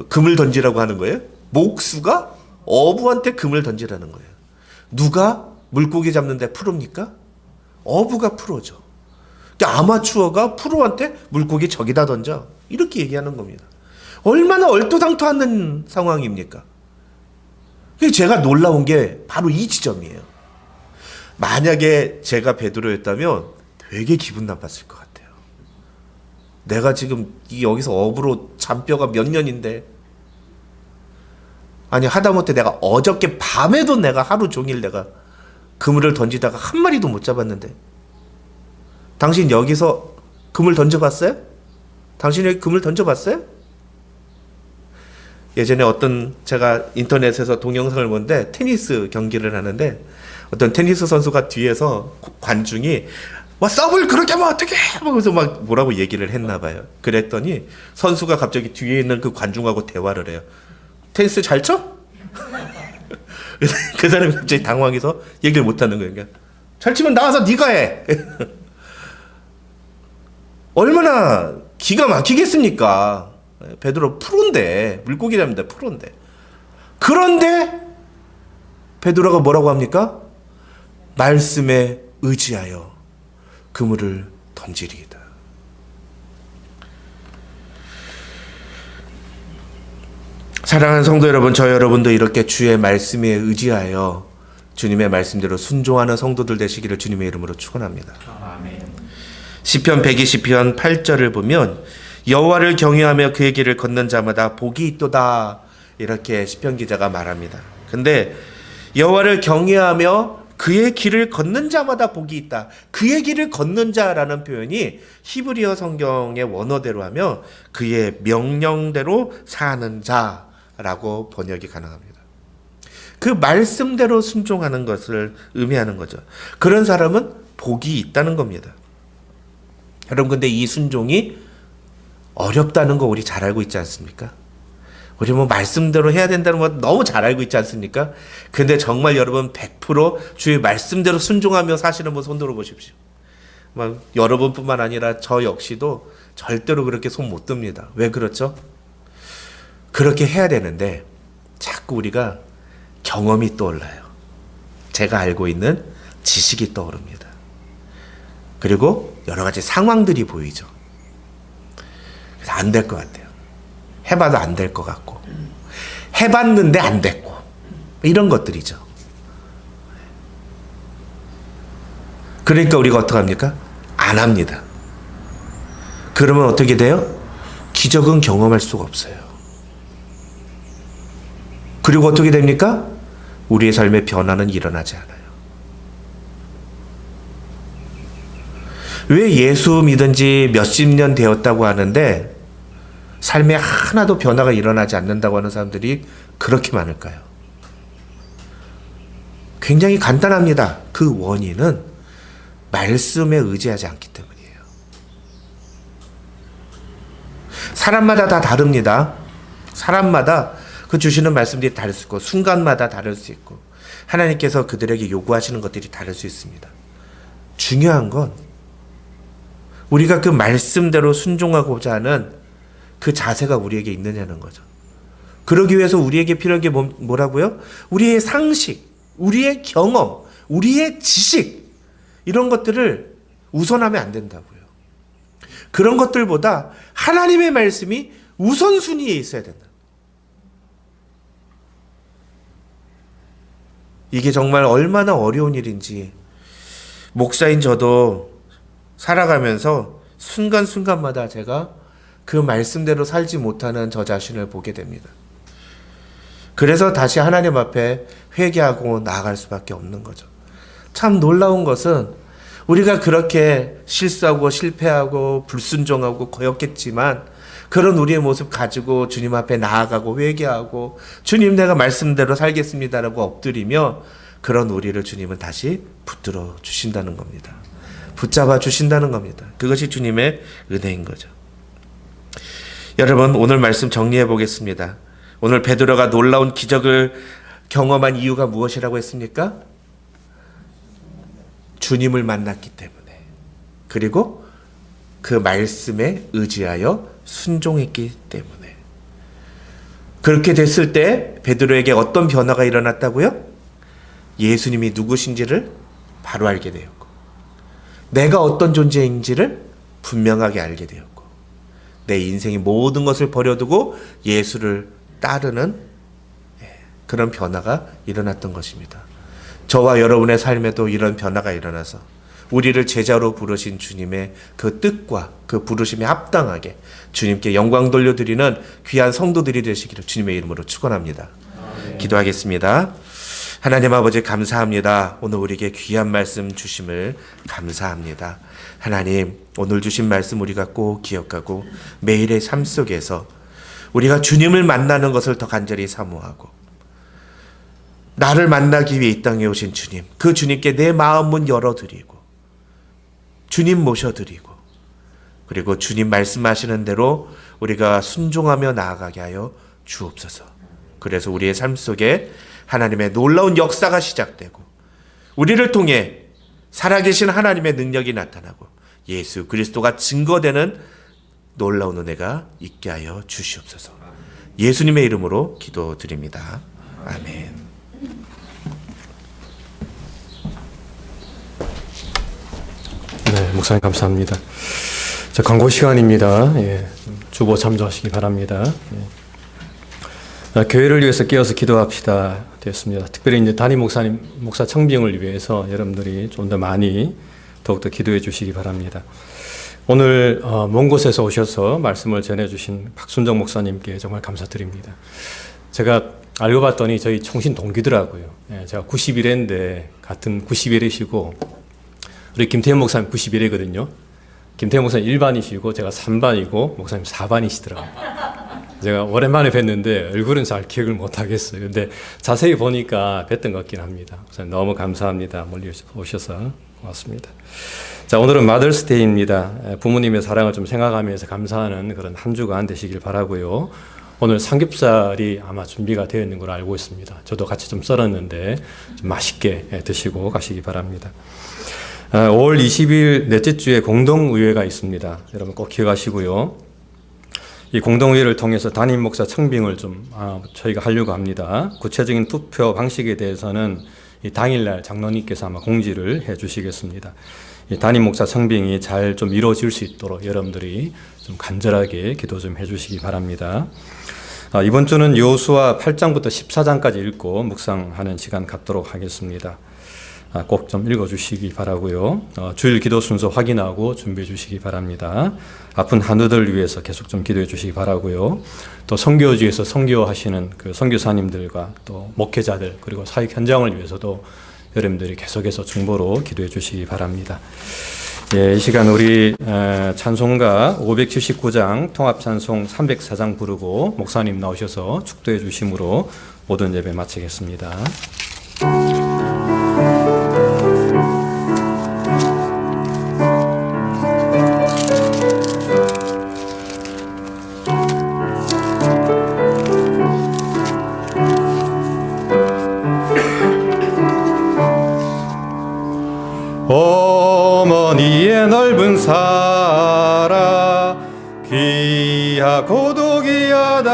금을 던지라고 하는 거예요? 목수가 어부한테 금을 던지라는 거예요. 누가 물고기 잡는데 프로입니까? 어부가 프로죠. 그러니까 아마추어가 프로한테 물고기 저기다 던져. 이렇게 얘기하는 겁니다. 얼마나 얼토당토하는 상황입니까? 제가 놀라운 게 바로 이 지점이에요. 만약에 제가 베드로였다면 되게 기분 나빴을 것 같아요. 내가 지금 여기서 어부로 잔뼈가 몇 년인데, 아니 하다못해 내가 어저께 밤에도 내가 하루 종일 내가 그물을 던지다가 한 마리도 못 잡았는데, 당신 여기서 그물 던져봤어요? 당신 여기 그물 던져봤어요? 예전에 제가 인터넷에서 동영상을 본데 테니스 경기를 하는데 어떤 테니스 선수가 뒤에서 관중이 와 서브를 그렇게 하면 어떡해 하면서 막 뭐라고 얘기를 했나 봐요. 그랬더니 선수가 갑자기 뒤에 있는 그 관중하고 대화를 해요. 테니스 잘 쳐? 그 사람이 갑자기 당황해서 얘기를 못하는 거예요. 그러니까 잘 치면 나와서 네가 해. 얼마나 기가 막히겠습니까? 베드로 프로인데, 물고기 잡는데 프로인데. 그런데 베드로가 뭐라고 합니까? 말씀에 의지하여 그물을 던지리이다. 사랑하는 성도 여러분, 저 여러분도 이렇게 주의 말씀에 의지하여 주님의 말씀대로 순종하는 성도들 되시기를 주님의 이름으로 축원합니다. 시편 120편 8절을 보면 여호와를 경외하며 그의 길을 걷는 자마다 복이 있도다, 이렇게 시편 기자가 말합니다. 근데 여호와를 경외하며 그의 길을 걷는 자마다 복이 있다. 그의 길을 걷는 자라는 표현이 히브리어 성경의 원어대로 하면 그의 명령대로 사는 자라고 번역이 가능합니다. 그 말씀대로 순종하는 것을 의미하는 거죠. 그런 사람은 복이 있다는 겁니다. 여러분, 근데 이 순종이 어렵다는 거 우리 잘 알고 있지 않습니까? 우리 뭐 말씀대로 해야 된다는 거 너무 잘 알고 있지 않습니까? 근데 정말 여러분 100% 주의 말씀대로 순종하며 사시는 분 손 들어 보십시오. 막 여러분뿐만 아니라 저 역시도 절대로 그렇게 손 못 듭니다. 왜 그렇죠? 그렇게 해야 되는데 자꾸 우리가 경험이 떠올라요. 제가 알고 있는 지식이 떠오릅니다. 그리고 여러 가지 상황들이 보이죠. 그래서 안 될 것 같아요. 해봐도 안 될 것 같고, 해봤는데 안 됐고, 이런 것들이죠. 그러니까 우리가 어떻게 합니까? 안 합니다. 그러면 어떻게 돼요? 기적은 경험할 수가 없어요. 그리고 어떻게 됩니까? 우리의 삶의 변화는 일어나지 않아요. 왜 예수 믿은 지 몇십 년 되었다고 하는데 삶에 하나도 변화가 일어나지 않는다고 하는 사람들이 그렇게 많을까요? 굉장히 간단합니다. 그 원인은 말씀에 의지하지 않기 때문이에요. 사람마다 다 다릅니다. 사람마다 그 주시는 말씀들이 다를 수 있고 순간마다 다를 수 있고 하나님께서 그들에게 요구하시는 것들이 다를 수 있습니다. 중요한 건 우리가 그 말씀대로 순종하고자 하는 그 자세가 우리에게 있느냐는 거죠. 그러기 위해서 우리에게 필요한 게 뭐라고요? 우리의 상식, 우리의 경험, 우리의 지식 이런 것들을 우선하면 안 된다고요. 그런 것들보다 하나님의 말씀이 우선순위에 있어야 된다. 이게 정말 얼마나 어려운 일인지 목사인 저도 살아가면서 순간순간마다 제가 그 말씀대로 살지 못하는 저 자신을 보게 됩니다. 그래서 다시 하나님 앞에 회개하고 나아갈 수밖에 없는 거죠. 참 놀라운 것은 우리가 그렇게 실수하고 실패하고 불순종하고 거역했지만 그런 우리의 모습 가지고 주님 앞에 나아가고 회개하고 주님 내가 말씀대로 살겠습니다라고 엎드리며 그런 우리를 주님은 다시 붙들어 주신다는 겁니다. 붙잡아 주신다는 겁니다. 그것이 주님의 은혜인 거죠. 여러분 오늘 말씀 정리해 보겠습니다. 오늘 베드로가 놀라운 기적을 경험한 이유가 무엇이라고 했습니까? 주님을 만났기 때문에 그리고 그 말씀에 의지하여 순종했기 때문에 그렇게 됐을 때 베드로에게 어떤 변화가 일어났다고요? 예수님이 누구신지를 바로 알게 되었고 내가 어떤 존재인지를 분명하게 알게 되었고 내 인생의 모든 것을 버려두고 예수를 따르는 그런 변화가 일어났던 것입니다. 저와 여러분의 삶에도 이런 변화가 일어나서 우리를 제자로 부르신 주님의 그 뜻과 그 부르심에 합당하게 주님께 영광 돌려드리는 귀한 성도들이 되시기를 주님의 이름으로 축원합니다. 기도하겠습니다. 하나님 아버지 감사합니다. 오늘 우리에게 귀한 말씀 주심을 감사합니다. 하나님 오늘 주신 말씀 우리가 꼭 기억하고 매일의 삶 속에서 우리가 주님을 만나는 것을 더 간절히 사모하고 나를 만나기 위해 이 땅에 오신 주님, 그 주님께 내 마음 문 열어드리고 주님 모셔드리고 그리고 주님 말씀하시는 대로 우리가 순종하며 나아가게 하여 주옵소서. 그래서 우리의 삶 속에 하나님의 놀라운 역사가 시작되고 우리를 통해 살아계신 하나님의 능력이 나타나고 예수 그리스도가 증거되는 놀라운 은혜가 있게 하여 주시옵소서. 예수님의 이름으로 기도드립니다. 아멘.
네, 목사님 감사합니다. 자, 광고 시간입니다. 예, 주보 참조하시기 바랍니다. 예. 교회를 위해서 깨어서 기도합시다 되었습니다. 특별히 이제 담임 목사님, 목사 청빙을 위해서 여러분들이 좀 더 많이 더욱더 기도해 주시기 바랍니다. 오늘 먼 곳에서 오셔서 말씀을 전해주신 박순정 목사님께 정말 감사드립니다. 제가 알고 봤더니 저희 청신 동기더라고요. 예, 제가 91회인데 같은 91회시고 우리 김태현 목사님 91회거든요. 김태현 목사님 1반이시고 제가 3반이고 목사님 4반이시더라고요. 제가 오랜만에 뵀는데 얼굴은 잘 기억을 못하겠어요. 근데 자세히 보니까 뵀던 것 같긴 합니다. 목사님 너무 감사합니다. 멀리 오셔서 고맙습니다. 자, 오늘은 마더스데이입니다. 부모님의 사랑을 좀 생각하면서 감사하는 그런 한 주간 되시길 바라고요. 오늘 삼겹살이 아마 준비가 되어 있는 걸로 알고 있습니다. 저도 같이 좀 썰었는데 좀 맛있게 드시고 가시기 바랍니다. 5월 20일 넷째 주에 공동의회가 있습니다. 여러분 꼭 기억하시고요. 이 공동의회를 통해서 담임 목사 청빙을 좀 저희가 하려고 합니다. 구체적인 투표 방식에 대해서는 이 당일날 장로님께서 아마 공지를 해 주시겠습니다. 이 담임 목사 청빙이 잘 좀 이루어질 수 있도록 여러분들이 좀 간절하게 기도 좀 해주시기 바랍니다. 이번 주는 여호수아 8장부터 14장까지 읽고 묵상하는 시간 갖도록 하겠습니다. 꼭 좀 읽어주시기 바라고요. 주일 기도 순서 확인하고 준비해 주시기 바랍니다. 아픈 한우들 위해서 계속 좀 기도해 주시기 바라고요. 또 선교지에서 선교하시는 그 선교사님들과 또 목회자들 그리고 사역 현장을 위해서도 여러분들이 계속해서 중보로 기도해 주시기 바랍니다. 예, 이 시간 우리 찬송가 579장 통합찬송 304장 부르고 목사님 나오셔서 축도해 주심으로 모든 예배 마치겠습니다. 살아 귀하고도 귀하다.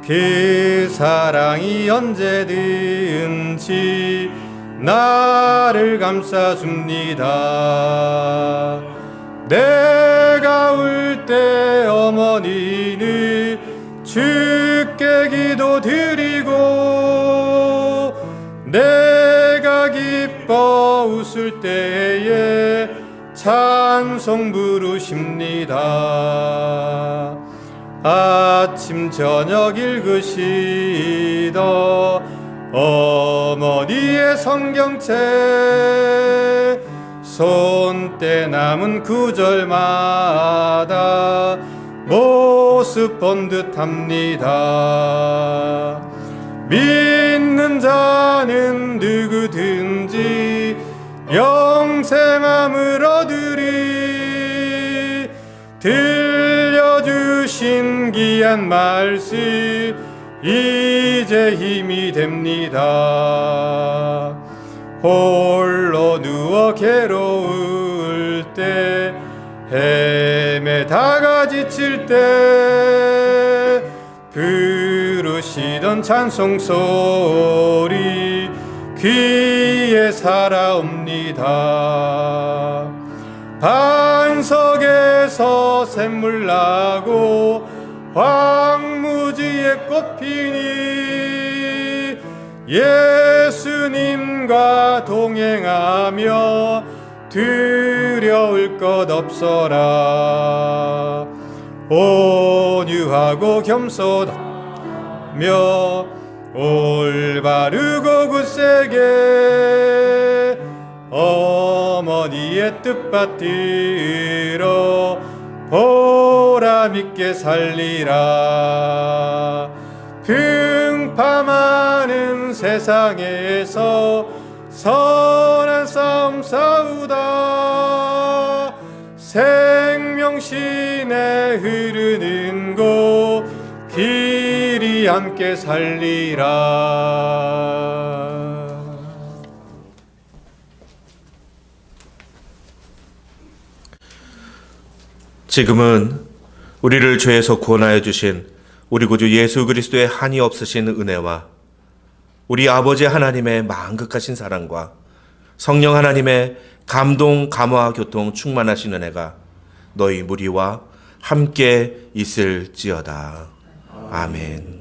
그 사랑이 언제든지 나를 감싸줍니다. 내가 울 때 어머니는 주께 기도드리고, 내가 기뻐 웃을 때에 찬송 부르십니다. 아침 저녁 읽으시던 어머니의 성경책, 손때 남은 구절마다 모습 본 듯합니다. 믿는 자는 누구든지 영생함을 얻으리. 들려주신 귀한 말씀 이제 힘이 됩니다. 홀로 누워 괴로울 때, 헤매다가 지칠 때 부르시던 찬송 소리 귀에 살아옵니다. 반석에서 샘물 나고 황무지에 꽃 피니 예수님과 동행하며 두려울 것 없어라. 온유하고 겸손하며 올바르고 굳세게 어머니의 뜻받들어 보람있게 살리라. 풍파많은 세상에서 선한 싸움 싸우다 생명신에 흐르는 곳 길이 함께 살리라.
지금은 우리를 죄에서 구원하여 주신 우리 구주 예수 그리스도의 한이 없으신 은혜와 우리 아버지 하나님의 만극하신 사랑과 성령 하나님의 감동, 감화, 교통 충만하신 은혜가 너희 무리와 함께 있을지어다. 아멘.